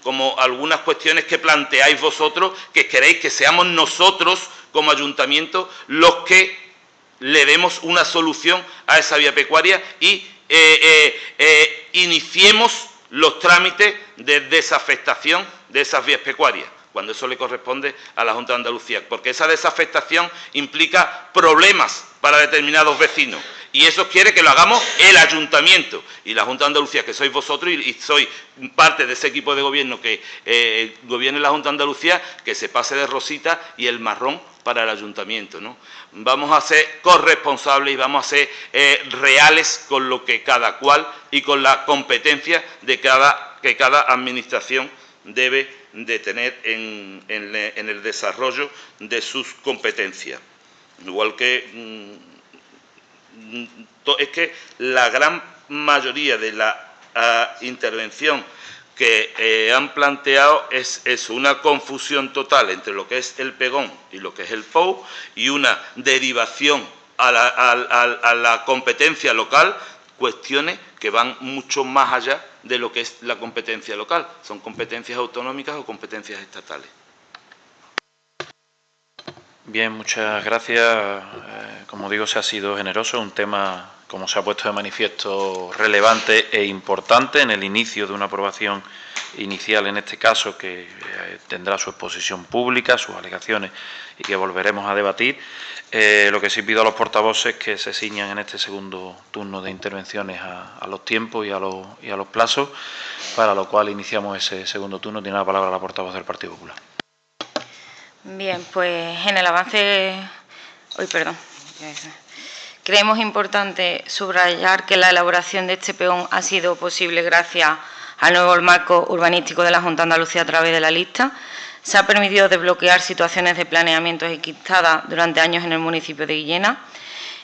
como algunas cuestiones que planteáis vosotros, que queréis que seamos nosotros, como ayuntamiento, los que le demos una solución a esa vía pecuaria y iniciemos los trámites de desafectación de esas vías pecuarias, cuando eso le corresponde a la Junta de Andalucía, porque esa desafectación implica problemas para determinados vecinos, y eso quiere que lo hagamos el ayuntamiento, y la Junta de Andalucía, que sois vosotros, y sois parte de ese equipo de gobierno que gobierne la Junta de Andalucía, que se pase de rosita y el marrón para el ayuntamiento, ¿no? Vamos a ser corresponsables y vamos a ser reales con lo que cada cual y con la competencia de que cada administración debe de tener en el desarrollo de sus competencias. Igual que es que la gran mayoría de la intervención que han planteado es una confusión total entre lo que es el pegón y lo que es el POU y una derivación a la competencia local, cuestiones que van mucho más allá de lo que es la competencia local. Son competencias autonómicas o competencias estatales. Bien, muchas gracias. Como digo, se ha sido generoso, un tema, como se ha puesto de manifiesto, relevante e importante en el inicio de una aprobación inicial, en este caso, que tendrá su exposición pública, sus alegaciones y que volveremos a debatir. Lo que sí pido a los portavoces es que se ciñan en este segundo turno de intervenciones a los tiempos y a los plazos, para lo cual iniciamos ese segundo turno. Tiene la palabra la portavoz del Partido Popular. Bien, pues en el avance... Creemos importante subrayar que la elaboración de este pegón ha sido posible gracias al nuevo marco urbanístico de la Junta de Andalucía a través de la lista. Se ha permitido desbloquear situaciones de planeamiento enquistadas durante años en el municipio de Guillena.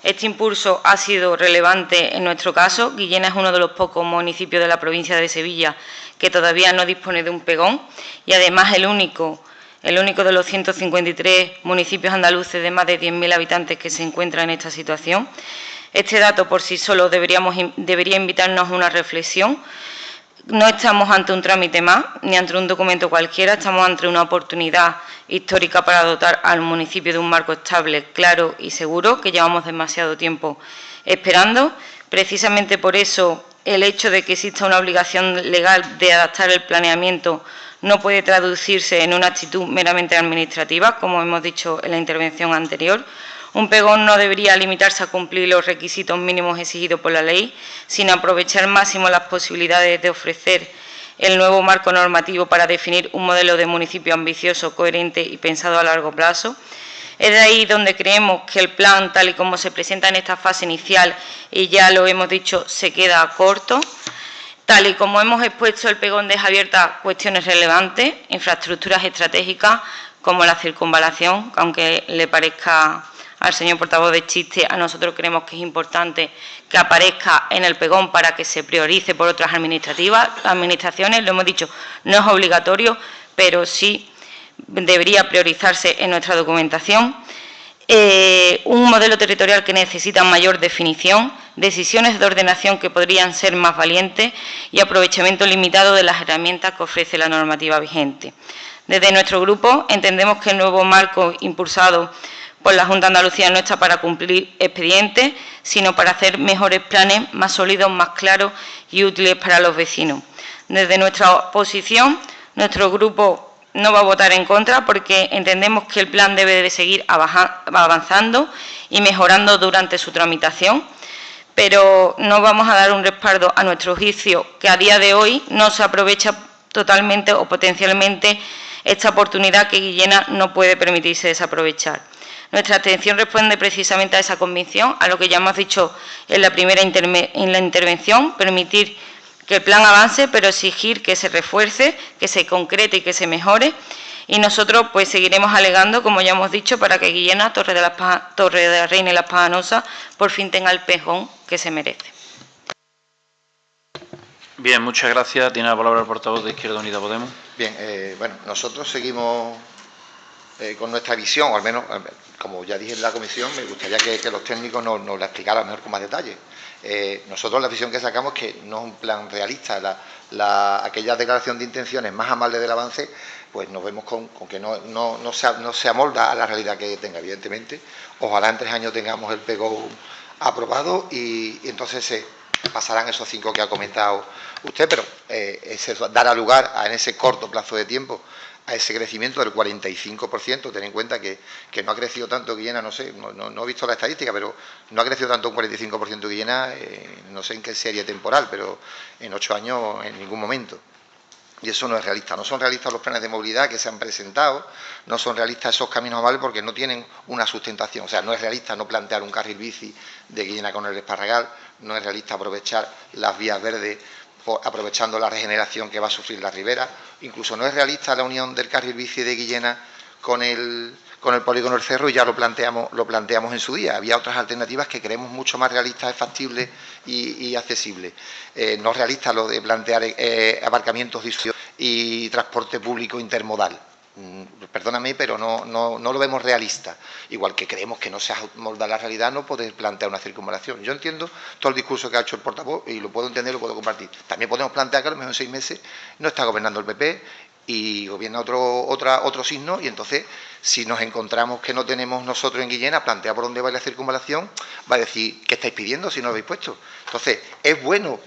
Este impulso ha sido relevante en nuestro caso. Guillena es uno de los pocos municipios de la provincia de Sevilla que todavía no dispone de un pegón y además el único de los 153 municipios andaluces de más de 10.000 habitantes que se encuentra en esta situación. Este dato por sí solo debería invitarnos a una reflexión. No estamos ante un trámite más, ni ante un documento cualquiera, estamos ante una oportunidad histórica para dotar al municipio de un marco estable, claro y seguro, que llevamos demasiado tiempo esperando. Precisamente por eso, el hecho de que exista una obligación legal de adaptar el planeamiento no puede traducirse en una actitud meramente administrativa, como hemos dicho en la intervención anterior. Un pegón no debería limitarse a cumplir los requisitos mínimos exigidos por la ley, sino aprovechar al máximo las posibilidades de ofrecer el nuevo marco normativo para definir un modelo de municipio ambicioso, coherente y pensado a largo plazo. Es de ahí donde creemos que el plan, tal y como se presenta en esta fase inicial, y ya lo hemos dicho, se queda corto. Tal y como hemos expuesto, el pegón deja abiertas cuestiones relevantes, infraestructuras estratégicas como la circunvalación, aunque le parezca al señor portavoz de chiste, a nosotros creemos que es importante que aparezca en el pegón para que se priorice por otras administraciones. Lo hemos dicho, no es obligatorio, pero sí debería priorizarse en nuestra documentación. Un modelo territorial que necesita mayor definición, decisiones de ordenación que podrían ser más valientes y aprovechamiento limitado de las herramientas que ofrece la normativa vigente. Desde nuestro grupo entendemos que el nuevo marco impulsado por la Junta de Andalucía no está para cumplir expedientes, sino para hacer mejores planes, más sólidos, más claros y útiles para los vecinos. Desde nuestra posición, nuestro grupo no va a votar en contra porque entendemos que el plan debe de seguir avanzando y mejorando durante su tramitación, pero no vamos a dar un respaldo a nuestro juicio que a día de hoy no se aprovecha totalmente o potencialmente esta oportunidad que Guillena no puede permitirse desaprovechar. Nuestra abstención responde precisamente a esa convicción, a lo que ya hemos dicho en la primera intervención, permitir que el plan avance, pero exigir que se refuerce, que se concrete y que se mejore. Y nosotros pues seguiremos alegando, como ya hemos dicho, para que Guillena, Torre de la Reina y Las Pajanosas por fin tenga el pegón que se merece. Bien, muchas gracias. Tiene la palabra el portavoz de Izquierda Unida Podemos. Bien, bueno, nosotros seguimos con nuestra visión, o al menos, como ya dije en la comisión, me gustaría que los técnicos nos la explicaran mejor con más detalle. Nosotros la visión que sacamos es que no es un plan realista. Aquella declaración de intenciones más amable del avance, pues nos vemos con que no se amolda a la realidad que tenga, evidentemente. Ojalá en 3 años tengamos el pegón aprobado y entonces se pasarán esos 5 que ha comentado usted, pero eso dará lugar en ese corto plazo de tiempo a ese crecimiento del 45%. Ten en cuenta que no ha crecido tanto Guillena, no sé, no he visto la estadística, pero no ha crecido tanto un 45% Guillena, no sé en qué serie temporal, pero en 8 años en ningún momento. Y eso no es realista. No son realistas los planes de movilidad que se han presentado, no son realistas esos caminos amables porque no tienen una sustentación. O sea, no es realista no plantear un carril bici de Guillena con el Esparragal, no es realista aprovechar las vías verdes aprovechando la regeneración que va a sufrir la ribera. Incluso no es realista la unión del carril bici de Guillena con el polígono del Cerro, y ya lo planteamos en su día. Había otras alternativas que creemos mucho más realistas, factibles y accesibles. No es realista lo de plantear aparcamientos y transporte público intermodal. Perdóname, pero no lo vemos realista. Igual que creemos que no se amolda la realidad, no poder plantear una circunvalación. Yo entiendo todo el discurso que ha hecho el portavoz y lo puedo entender, lo puedo compartir. También podemos plantear que a lo mejor en 6 meses no está gobernando el PP y gobierna otro signo, y entonces, si nos encontramos que no tenemos nosotros en Guillena plantear por dónde va la circunvalación, va a decir, ¿qué estáis pidiendo si no lo habéis puesto? Entonces, es bueno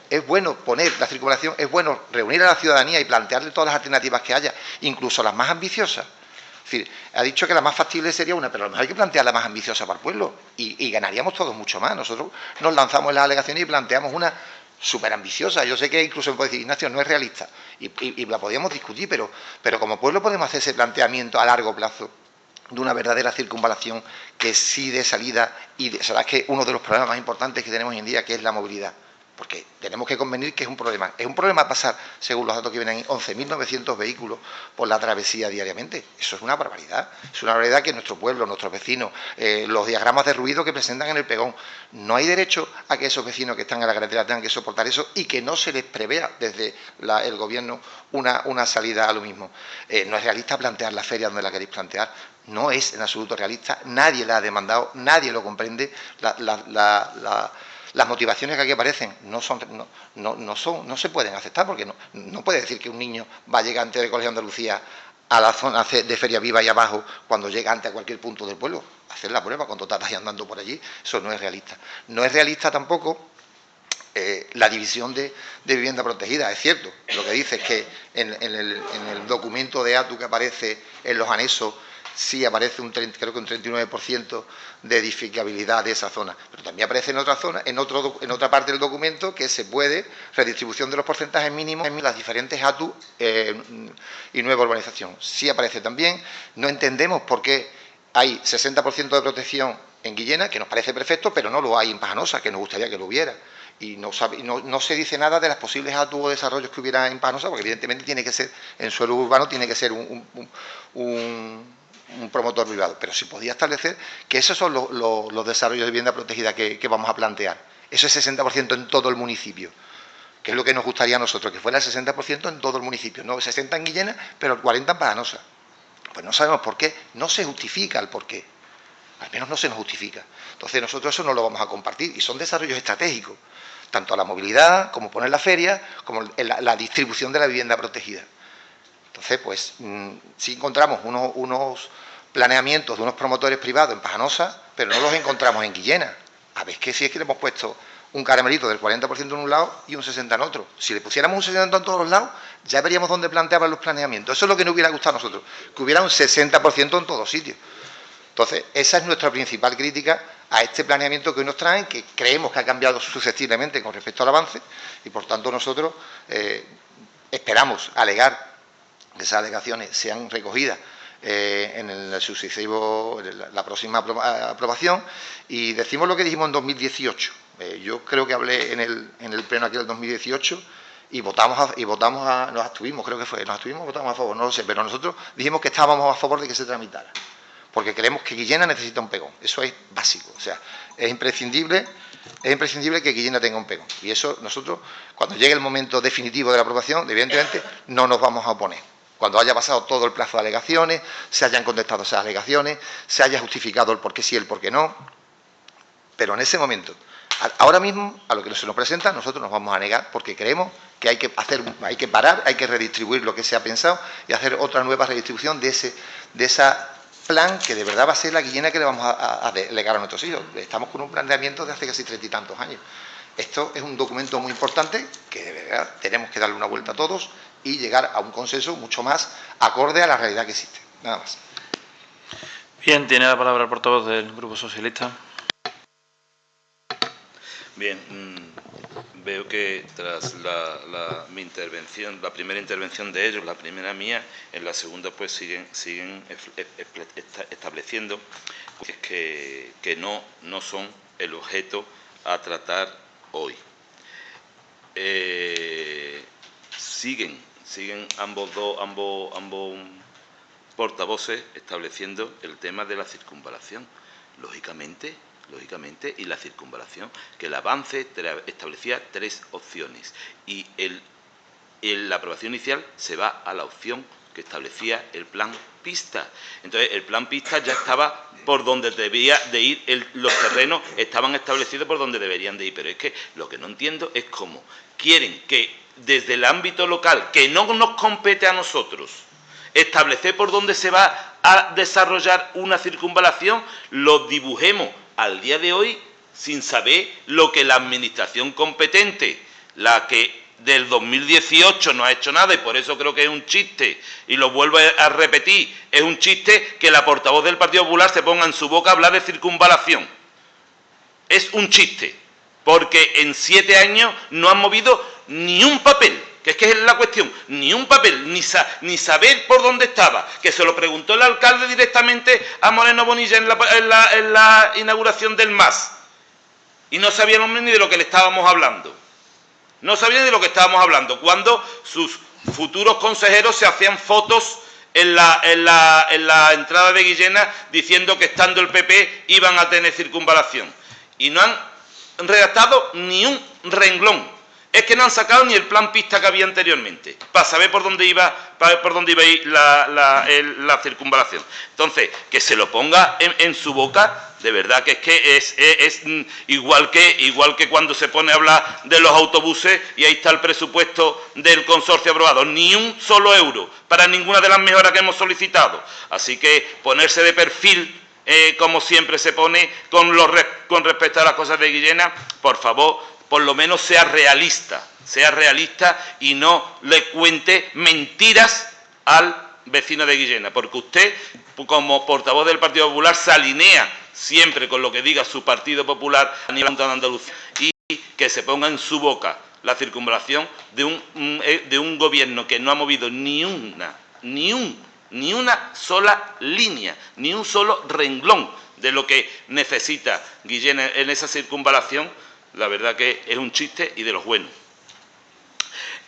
poner la circunvalación, es bueno reunir a la ciudadanía y plantearle todas las alternativas que haya, incluso las más ambiciosas. Es decir, ha dicho que la más factible sería una, pero a lo mejor hay que plantear la más ambiciosa para el pueblo, y ganaríamos todos mucho más. Nosotros nos lanzamos en las alegaciones y planteamos una súper ambiciosa. Yo sé que incluso me puede decir, Ignacio, no es realista, y la podríamos discutir, pero como pueblo podemos hacer ese planteamiento a largo plazo de una verdadera circunvalación que sí dé salida, y sabes que uno de los problemas más importantes que tenemos hoy en día, que es la movilidad. Porque tenemos que convenir que es un problema. Es un problema pasar, según los datos que vienen, 11.900 vehículos por la travesía diariamente. Eso es una barbaridad. Es una barbaridad que nuestro pueblo, nuestros vecinos, los diagramas de ruido que presentan en el pegón, no hay derecho a que esos vecinos que están en la carretera tengan que soportar eso y que no se les prevea desde el Gobierno una salida a lo mismo. No es realista plantear la feria donde la queréis plantear. No es en absoluto realista. Nadie la ha demandado, nadie lo comprende. Las motivaciones que aquí aparecen no se pueden aceptar, porque no puede decir que un niño va a llegar antes del Colegio de Andalucía a la zona de Feria Viva y abajo cuando llega antes a cualquier punto del pueblo. Hacer la prueba cuando estás andando por allí, eso no es realista. No es realista tampoco la división de vivienda protegida. Es cierto, lo que dice es que en el documento de ATU que aparece en los anexos, sí aparece creo que un 39% de edificabilidad de esa zona, pero también aparece en otra zona, en otra parte del documento, que se puede redistribución de los porcentajes mínimos en las diferentes ATU y nueva urbanización. Sí aparece también. No entendemos por qué hay 60% de protección en Guillena, que nos parece perfecto, pero no lo hay en Pajanosa, que nos gustaría que lo hubiera. Y no se dice nada de las posibles ATU o desarrollos que hubiera en Pajanosa, porque evidentemente tiene que ser, en suelo urbano, tiene que ser un promotor privado, pero se podía establecer que esos son los desarrollos de vivienda protegida que vamos a plantear. Eso es 60% en todo el municipio, que es lo que nos gustaría a nosotros, que fuera el 60% en todo el municipio, no 60 en Guillena, pero el 40 en Pajanosa. Pues no sabemos por qué, no se justifica el por qué, al menos no se nos justifica. Entonces nosotros eso no lo vamos a compartir, y son desarrollos estratégicos, tanto a la movilidad, como poner la feria, como la distribución de la vivienda protegida. Entonces, pues, sí encontramos unos planeamientos de unos promotores privados en Pajanosa, pero no los encontramos en Guillena. A ver, que si es que le hemos puesto un caramelito del 40% en un lado y un 60% en otro. Si le pusiéramos un 60% en todos los lados, ya veríamos dónde planteaban los planeamientos. Eso es lo que nos hubiera gustado a nosotros, que hubiera un 60% en todos sitios. Entonces, esa es nuestra principal crítica a este planeamiento que hoy nos traen, que creemos que ha cambiado susceptiblemente con respecto al avance, y por tanto nosotros esperamos alegar que esas alegaciones sean recogidas en el sucesivo, la próxima aprobación, y decimos lo que dijimos en 2018. Yo creo que hablé en el pleno aquí del 2018 y nos abstuvimos, creo que fue, votamos a favor, no lo sé, pero nosotros dijimos que estábamos a favor de que se tramitara, porque creemos que Guillena necesita un pegón. Eso es básico, o sea, es imprescindible que Guillena tenga un pegón, y eso nosotros, cuando llegue el momento definitivo de la aprobación, evidentemente no nos vamos a oponer. Cuando haya pasado todo el plazo de alegaciones, se hayan contestado esas alegaciones, se haya justificado el por qué sí y el por qué no. Pero en ese momento, ahora mismo, a lo que se nos presenta, nosotros nos vamos a negar, porque creemos que hay que parar, hay que redistribuir lo que se ha pensado y hacer otra nueva redistribución de ese plan que de verdad va a ser la Guillena que le vamos a legar a nuestros hijos. Estamos con un planteamiento de hace casi 30 y tantos años. Esto es un documento muy importante que de verdad tenemos que darle una vuelta a todos y llegar a un consenso mucho más acorde a la realidad que existe. Nada más. Bien, tiene la palabra el portavoz del Grupo Socialista. Bien, veo que tras mi intervención, la primera intervención de ellos, la primera mía, en la segunda pues siguen estableciendo que no son el objeto a tratar hoy. siguen ambos portavoces estableciendo el tema de la circunvalación. Lógicamente, y la circunvalación, que el avance establecía 3 opciones y la aprobación inicial se va a la opción que establecía el plan pista. Entonces, el plan pista ya estaba por donde debía de ir, los terrenos estaban establecidos por donde deberían de ir, pero es que lo que no entiendo es cómo quieren que desde el ámbito local, que no nos compete a nosotros, establecer por dónde se va a desarrollar una circunvalación, lo dibujemos al día de hoy sin saber lo que la administración competente, la que del 2018 no ha hecho nada, y por eso creo que es un chiste, y lo vuelvo a repetir, es un chiste que la portavoz del Partido Popular se ponga en su boca a hablar de circunvalación. Es un chiste, porque en 7 años no han movido ni un papel, que es la cuestión, ni un papel, ni saber por dónde estaba, que se lo preguntó el alcalde directamente a Moreno Bonilla en la inauguración del MAS, y no sabíamos ni de lo que le estábamos hablando. No sabían de lo que estábamos hablando, cuando sus futuros consejeros se hacían fotos en la entrada de Guillena diciendo que estando el PP iban a tener circunvalación. Y no han redactado ni un renglón. Es que no han sacado ni el plan pista que había anteriormente, para saber por dónde iba a ir la circunvalación. Entonces, que se lo ponga en su boca, de verdad que es igual que cuando se pone a hablar de los autobuses y ahí está el presupuesto del consorcio aprobado. Ni un solo euro para ninguna de las mejoras que hemos solicitado. Así que ponerse de perfil, como siempre se pone con respecto a las cosas de Guillena, por favor, por lo menos sea realista y no le cuente mentiras al vecino de Guillena, porque usted, como portavoz del Partido Popular, se alinea siempre con lo que diga su Partido Popular a nivel de Andalucía, y que se ponga en su boca la circunvalación de un gobierno que no ha movido ni una sola línea, ni un solo renglón de lo que necesita Guillena en esa circunvalación. La verdad que es un chiste y de los buenos.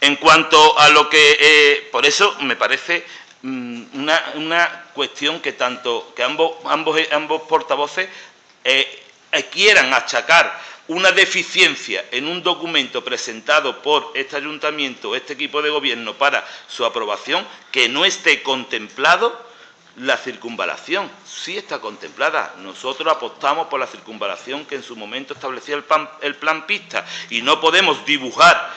En cuanto a lo que... por eso me parece una cuestión que ambos portavoces quieran achacar una deficiencia en un documento presentado por este ayuntamiento, este equipo de gobierno para su aprobación, que no esté contemplado. La circunvalación sí está contemplada. Nosotros apostamos por la circunvalación que en su momento establecía el plan pista, y no podemos dibujar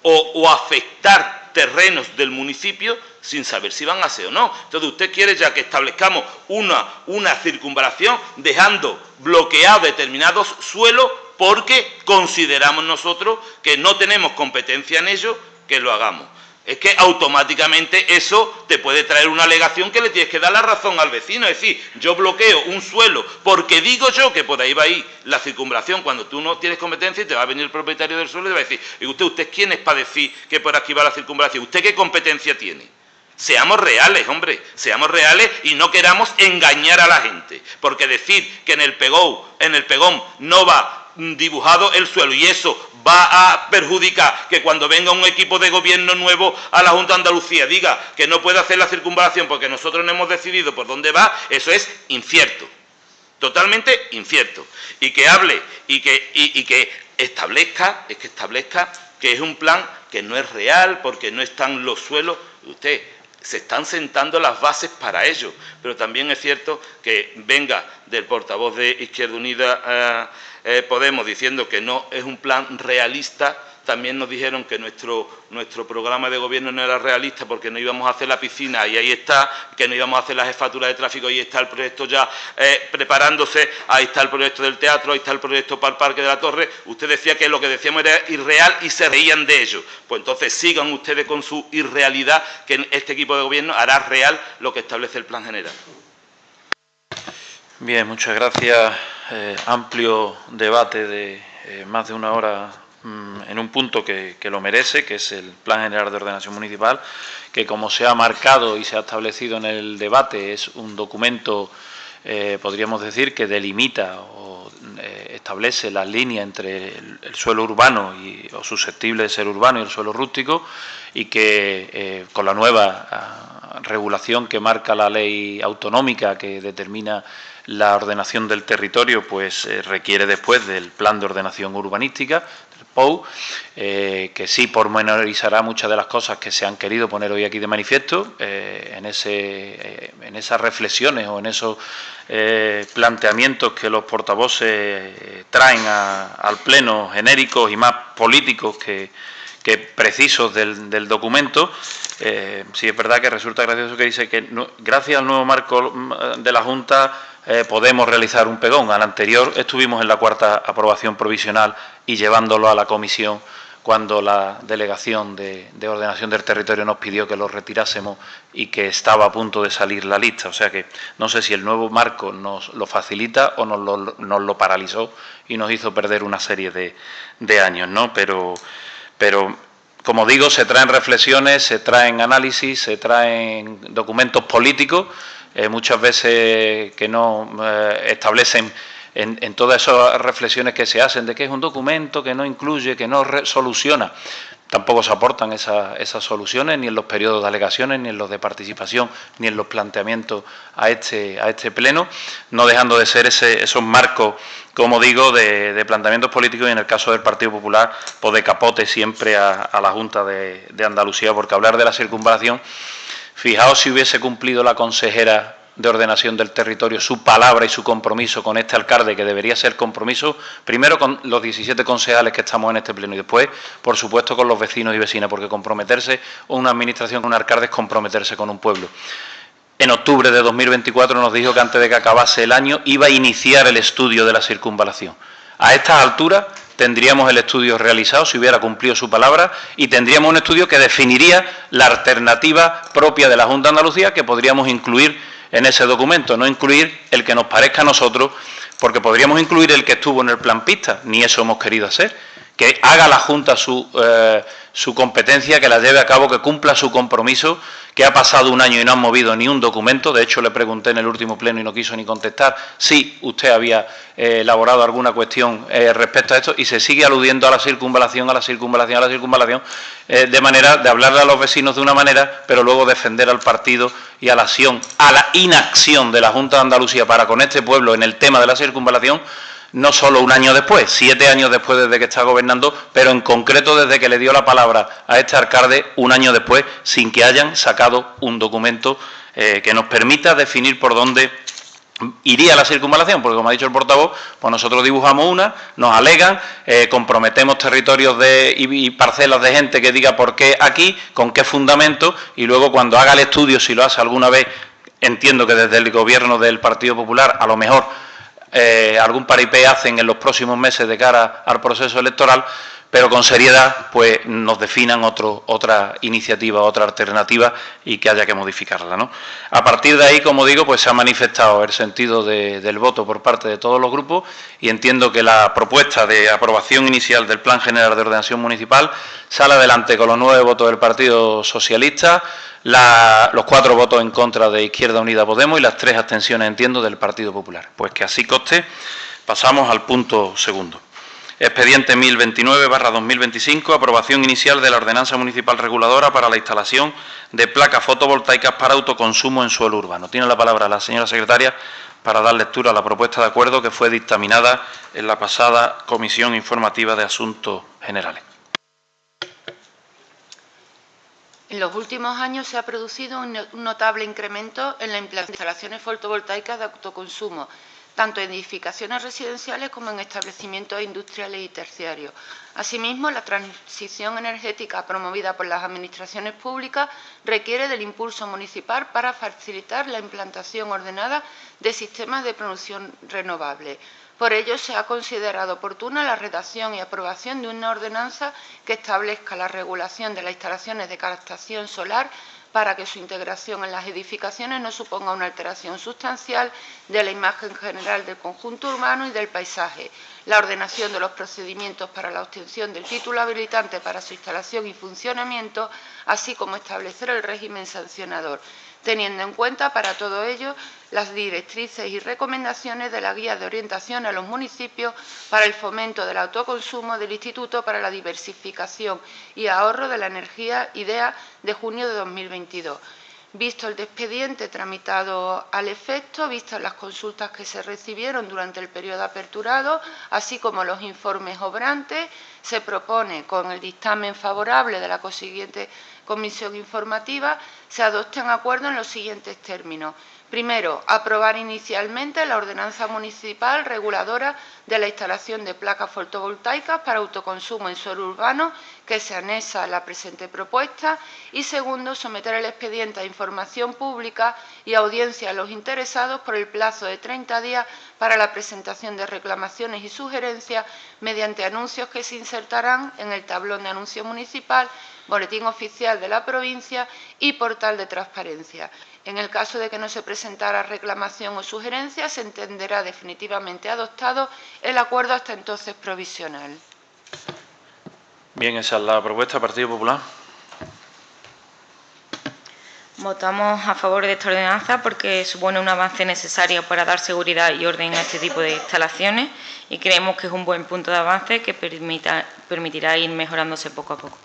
o afectar terrenos del municipio sin saber si van a ser o no. Entonces usted quiere ya que establezcamos una circunvalación dejando bloqueados determinados suelos porque consideramos nosotros que no tenemos competencia en ello, que lo hagamos. Es que automáticamente eso te puede traer una alegación que le tienes que dar la razón al vecino. Es decir, yo bloqueo un suelo porque digo yo que por ahí va a ir la circunvalación, cuando tú no tienes competencia, y te va a venir el propietario del suelo y te va a decir, ¿y usted quién es para decir que por aquí va la circunvalación? ¿Usted qué competencia tiene? Seamos reales, hombre, seamos reales y no queramos engañar a la gente. Porque decir que en el pegón no va dibujado el suelo y eso va a perjudicar que cuando venga un equipo de gobierno nuevo a la Junta de Andalucía diga que no puede hacer la circunvalación porque nosotros no hemos decidido por dónde va, eso es incierto, totalmente incierto. Y que hable y que establezca que es un plan que no es real porque no están los suelos. Usted, se están sentando las bases para ello, pero también es cierto que venga del portavoz de Izquierda Unida Podemos diciendo que no es un plan realista. También nos dijeron que nuestro programa de gobierno no era realista porque no íbamos a hacer la piscina, y ahí está, que no íbamos a hacer la jefatura de tráfico, y ahí está el proyecto ya preparándose, ahí está el proyecto del teatro, ahí está el proyecto para el Parque de la Torre. Usted decía que lo que decíamos era irreal y se reían de ello. Pues entonces sigan ustedes con su irrealidad, que este equipo de gobierno hará real lo que establece el plan general. Bien, muchas gracias. Amplio debate de más de una hora en un punto que lo merece, que es el Plan General de Ordenación Municipal, que, como se ha marcado y se ha establecido en el debate, es un documento, podríamos decir, que delimita o establece las líneas entre el suelo urbano o susceptible de ser urbano y el suelo rústico, y que con la nueva regulación que marca la ley autonómica que determina la ordenación del territorio, pues requiere después del plan de ordenación urbanística, del POU, que sí pormenorizará muchas de las cosas que se han querido poner hoy aquí de manifiesto, en esas reflexiones o en esos planteamientos que los portavoces traen al Pleno, genéricos y más políticos que precisos del documento. Sí es verdad que resulta gracioso que dice que gracias al nuevo marco de la Junta podemos realizar un pegón. Al anterior estuvimos en la cuarta aprobación provisional y llevándolo a la comisión cuando la Delegación de Ordenación del Territorio nos pidió que lo retirásemos y que estaba a punto de salir la lista. O sea que no sé si el nuevo marco nos lo facilita o nos lo paralizó y nos hizo perder una serie de años, ¿no? Pero como digo, se traen reflexiones, se traen análisis, se traen documentos políticos, muchas veces que no establecen en todas esas reflexiones que se hacen de que es un documento que no incluye, que no soluciona. Tampoco se aportan esas soluciones ni en los periodos de alegaciones, ni en los de participación, ni en los planteamientos a este pleno, no dejando de ser esos marcos, como digo, de planteamientos políticos y en el caso del Partido Popular, pues de capote siempre a la Junta de Andalucía, porque hablar de la circunvalación, fijaos si hubiese cumplido la consejera de Ordenación del Territorio su palabra y su compromiso con este alcalde, que debería ser compromiso primero con los 17 concejales que estamos en este pleno y después, por supuesto, con los vecinos y vecinas, porque comprometerse con una administración, con un alcalde, es comprometerse con un pueblo. En octubre de 2024 nos dijo que antes de que acabase el año iba a iniciar el estudio de la circunvalación. A estas alturas tendríamos el estudio realizado si hubiera cumplido su palabra y tendríamos un estudio que definiría la alternativa propia de la Junta de Andalucía que podríamos incluir en ese documento, no incluir el que nos parezca a nosotros, porque podríamos incluir el que estuvo en el plan pista, ni eso hemos querido hacer, que haga la Junta su competencia, que la lleve a cabo, que cumpla su compromiso, que ha pasado un año y no han movido ni un documento. De hecho, le pregunté en el último pleno y no quiso ni contestar si usted había elaborado alguna cuestión respecto a esto, y se sigue aludiendo a la circunvalación, de manera de hablarle a los vecinos de una manera, pero luego defender al partido y a la acción, a la inacción de la Junta de Andalucía para con este pueblo en el tema de la circunvalación, no solo un año después, 7 años después desde que está gobernando, pero en concreto desde que le dio la palabra a este alcalde un año después, sin que hayan sacado un documento que nos permita definir por dónde iría la circunvalación, porque como ha dicho el portavoz, pues nosotros dibujamos una, nos alegan, comprometemos territorios y parcelas de gente que diga por qué aquí, con qué fundamento, y luego cuando haga el estudio, si lo hace alguna vez, entiendo que desde el gobierno del Partido Popular, a lo mejor algún paripé hacen en los próximos meses de cara al proceso electoral, pero con seriedad pues nos definan otra iniciativa, otra alternativa y que haya que modificarla, ¿no? A partir de ahí, como digo, pues se ha manifestado el sentido del voto por parte de todos los grupos y entiendo que la propuesta de aprobación inicial del Plan General de Ordenación Municipal sale adelante con los 9 votos del Partido Socialista, los 4 votos en contra de Izquierda Unida Podemos y las 3 abstenciones, entiendo, del Partido Popular. Pues que así conste, pasamos al punto segundo. Expediente 1029/2025, aprobación inicial de la Ordenanza Municipal Reguladora para la instalación de placas fotovoltaicas para autoconsumo en suelo urbano. Tiene la palabra la señora secretaria para dar lectura a la propuesta de acuerdo que fue dictaminada en la pasada Comisión Informativa de Asuntos Generales. En los últimos años se ha producido un notable incremento en la implantación de instalaciones fotovoltaicas de autoconsumo, tanto en edificaciones residenciales como en establecimientos industriales y terciarios. Asimismo, la transición energética promovida por las administraciones públicas requiere del impulso municipal para facilitar la implantación ordenada de sistemas de producción renovable. Por ello, se ha considerado oportuna la redacción y aprobación de una ordenanza que establezca la regulación de las instalaciones de captación solar para que su integración en las edificaciones no suponga una alteración sustancial de la imagen general del conjunto urbano y del paisaje, la ordenación de los procedimientos para la obtención del título habilitante para su instalación y funcionamiento, así como establecer el régimen sancionador. teniendo en cuenta para todo ello las directrices y recomendaciones de la Guía de Orientación a los Municipios para el Fomento del Autoconsumo del Instituto para la Diversificación y Ahorro de la Energía, IDEA, de junio de 2022. Visto el expediente tramitado al efecto, vistas las consultas que se recibieron durante el periodo aperturado, así como los informes obrantes, se propone, con el dictamen favorable de la consiguiente comisión informativa, se adopten acuerdos en los siguientes términos. Primero, aprobar inicialmente la ordenanza municipal reguladora de la instalación de placas fotovoltaicas para autoconsumo en suelo urbano que se anexa a la presente propuesta. Y segundo, someter el expediente a información pública y audiencia a los interesados por el plazo de 30 días para la presentación de reclamaciones y sugerencias mediante anuncios que se insertarán en el tablón de anuncios municipal, boletín oficial de la provincia y portal de transparencia. En el caso de que no se presentara reclamación o sugerencia, se entenderá definitivamente adoptado el acuerdo hasta entonces provisional. Bien, esa es la propuesta. Partido Popular. Votamos a favor de esta ordenanza porque supone un avance necesario para dar seguridad y orden a este tipo de instalaciones y creemos que es un buen punto de avance que permitirá ir mejorándose poco a poco.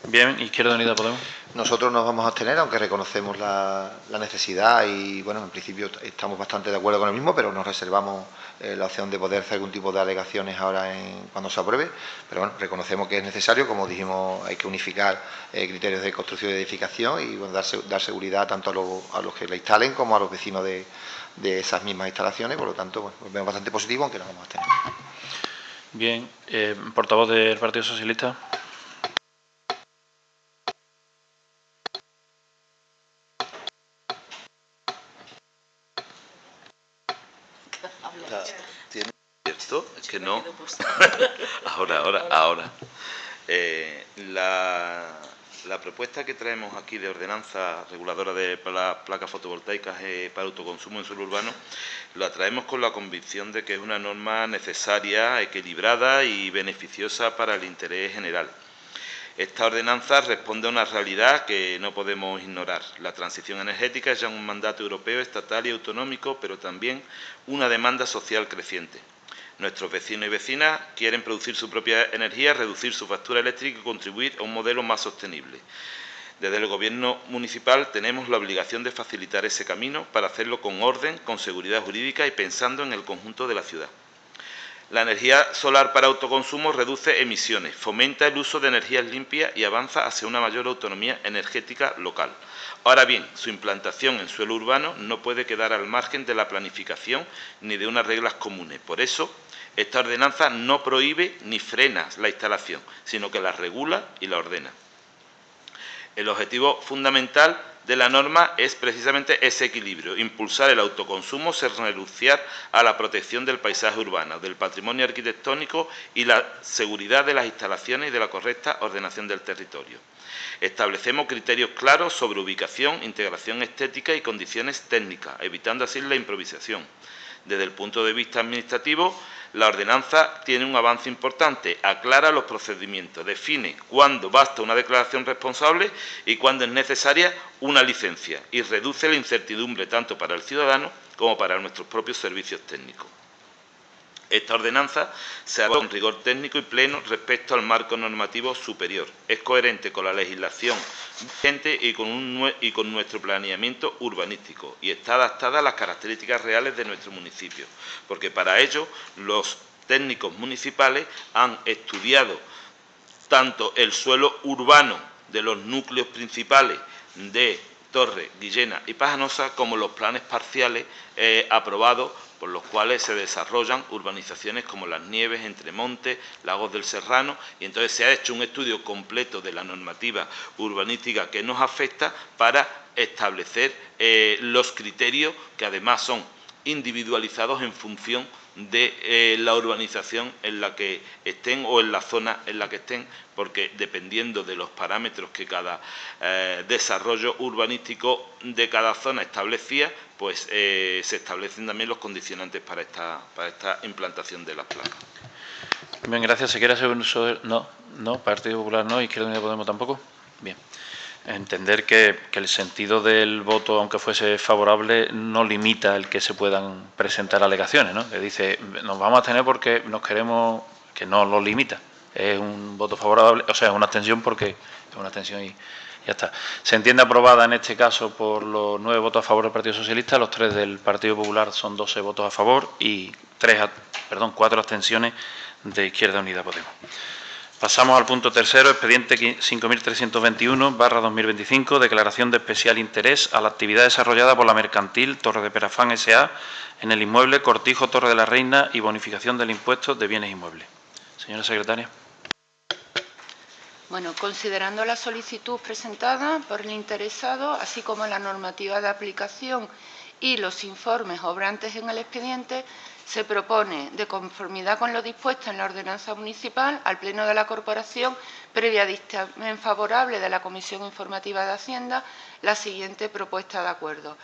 Bien, Izquierda Unida Podemos. Nosotros nos vamos a abstener, aunque reconocemos la necesidad y, bueno, en principio estamos bastante de acuerdo con el mismo, pero nos reservamos la opción de poder hacer algún tipo de alegaciones ahora cuando se apruebe. Pero, bueno, reconocemos que es necesario, como dijimos, hay que unificar criterios de construcción y edificación y, bueno, dar seguridad tanto a los que la instalen como a los vecinos de esas mismas instalaciones. Por lo tanto, bueno, pues vemos bastante positivo, aunque nos vamos a abstener. Bien, portavoz del Partido Socialista. ¿Tiene cierto? Es que no. Ahora. La propuesta que traemos aquí de ordenanza reguladora de las placas fotovoltaicas para autoconsumo en suelo urbano, la traemos con la convicción de que es una norma necesaria, equilibrada y beneficiosa para el interés general. Esta ordenanza responde a una realidad que no podemos ignorar. La transición energética es ya un mandato europeo, estatal y autonómico, pero también una demanda social creciente. Nuestros vecinos y vecinas quieren producir su propia energía, reducir su factura eléctrica y contribuir a un modelo más sostenible. Desde el Gobierno municipal tenemos la obligación de facilitar ese camino para hacerlo con orden, con seguridad jurídica y pensando en el conjunto de la ciudad. La energía solar para autoconsumo reduce emisiones, fomenta el uso de energías limpias y avanza hacia una mayor autonomía energética local. Ahora bien, su implantación en suelo urbano no puede quedar al margen de la planificación ni de unas reglas comunes. Por eso, esta ordenanza no prohíbe ni frena la instalación, sino que la regula y la ordena. El objetivo fundamental de la norma es precisamente ese equilibrio, impulsar el autoconsumo sin renunciar a la protección del paisaje urbano, del patrimonio arquitectónico y la seguridad de las instalaciones y de la correcta ordenación del territorio. Establecemos criterios claros sobre ubicación, integración estética y condiciones técnicas, evitando así la improvisación. Desde el punto de vista administrativo, la ordenanza tiene un avance importante, aclara los procedimientos, define cuándo basta una declaración responsable y cuándo es necesaria una licencia y reduce la incertidumbre tanto para el ciudadano como para nuestros propios servicios técnicos. Esta ordenanza se hace con rigor técnico y pleno respecto al marco normativo superior. Es coherente con la legislación vigente y con nuestro planeamiento urbanístico y está adaptada a las características reales de nuestro municipio, porque para ello los técnicos municipales han estudiado tanto el suelo urbano de los núcleos principales de Torre, Guillena y Pajanosa como los planes parciales aprobados por los cuales se desarrollan urbanizaciones como Las Nieves, Entremontes, Lagos del Serrano, y entonces se ha hecho un estudio completo de la normativa urbanística que nos afecta para establecer los criterios que además son individualizados en función de la urbanización en la que estén o en la zona en la que estén, porque dependiendo de los parámetros que cada desarrollo urbanístico de cada zona establecía, pues se establecen también los condicionantes para esta implantación de las placas. Bien, gracias. ¿Se quiere hacer un uso? No, Partido Popular no, Izquierda Unida Podemos tampoco. Bien. entender que el sentido del voto, aunque fuese favorable, no limita el que se puedan presentar alegaciones, ¿no? Que dice, nos vamos a abstener porque nos queremos, que no lo limita. Es un voto favorable, o sea, es una abstención porque es una abstención y ya está. Se entiende aprobada en este caso por los 9 votos a favor del Partido Socialista, los 3 del Partido Popular son 12 votos a favor y 4 abstenciones de Izquierda Unida Podemos. Pasamos al punto tercero, expediente 5321/2025, declaración de especial interés a la actividad desarrollada por la mercantil Torre de Perafán S.A. en el inmueble Cortijo Torre de la Reina y bonificación del impuesto de bienes inmuebles. Señora secretaria. Bueno, considerando la solicitud presentada por el interesado, así como la normativa de aplicación y los informes obrantes en el expediente, se propone, de conformidad con lo dispuesto en la ordenanza municipal, al Pleno de la Corporación, previa dictamen favorable de la Comisión Informativa de Hacienda, la siguiente propuesta de acuerdo.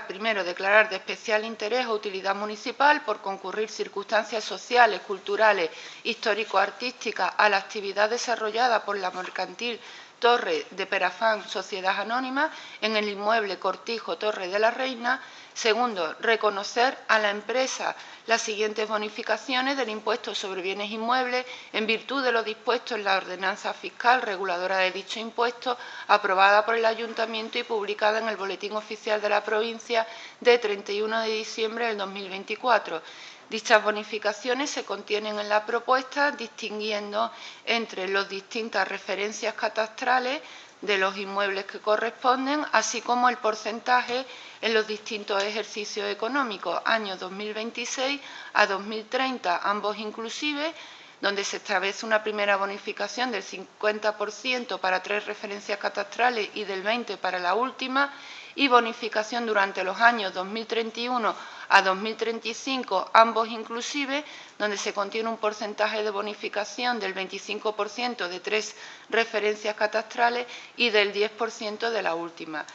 Primero, declarar de especial interés o utilidad municipal por concurrir circunstancias sociales, culturales, histórico-artísticas a la actividad desarrollada por la mercantil Torre de Perafán, Sociedad Anónima, en el inmueble Cortijo Torre de la Reina. Segundo, reconocer a la empresa las siguientes bonificaciones del impuesto sobre bienes inmuebles en virtud de lo dispuesto en la ordenanza fiscal reguladora de dicho impuesto, aprobada por el Ayuntamiento y publicada en el Boletín Oficial de la provincia de 31 de diciembre del 2024. Dichas bonificaciones se contienen en la propuesta, distinguiendo entre las distintas referencias catastrales de los inmuebles que corresponden, así como el porcentaje en los distintos ejercicios económicos, años 2026 a 2030, ambos inclusive, donde se establece una primera bonificación del 50% para 3 referencias catastrales y del 20% para la última, y bonificación durante los años 2031 a 2035, ambos inclusive, donde se contiene un porcentaje de bonificación del 25% de 3 referencias catastrales y del 10% de la última.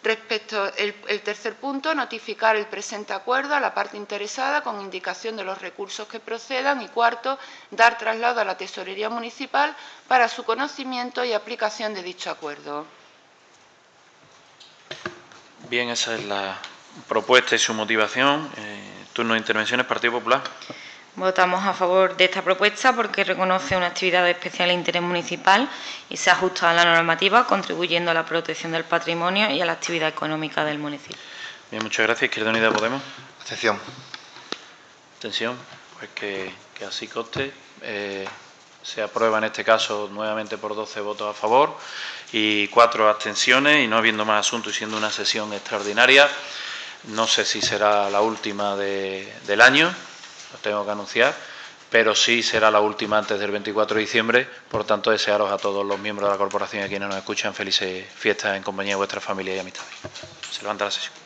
Respecto al tercer punto, notificar el presente acuerdo a la parte interesada con indicación de los recursos que procedan y cuarto, dar traslado a la Tesorería Municipal para su conocimiento y aplicación de dicho acuerdo. Bien, esa es la propuesta y su motivación. Turno de intervenciones, Partido Popular. Votamos a favor de esta propuesta porque reconoce una actividad de especial interés municipal y se ajusta a la normativa, contribuyendo a la protección del patrimonio y a la actividad económica del municipio. Bien, muchas gracias. Izquierda Unida Podemos. Abstención. Abstención. Pues que así conste. Se aprueba en este caso nuevamente por 12 votos a favor y 4 abstenciones, y no habiendo más asuntos y siendo una sesión extraordinaria, no sé si será la última del año, lo tengo que anunciar, pero sí será la última antes del 24 de diciembre, por tanto desearos a todos los miembros de la corporación y a quienes nos escuchan felices fiestas en compañía de vuestras familias y amistades. Se levanta la sesión.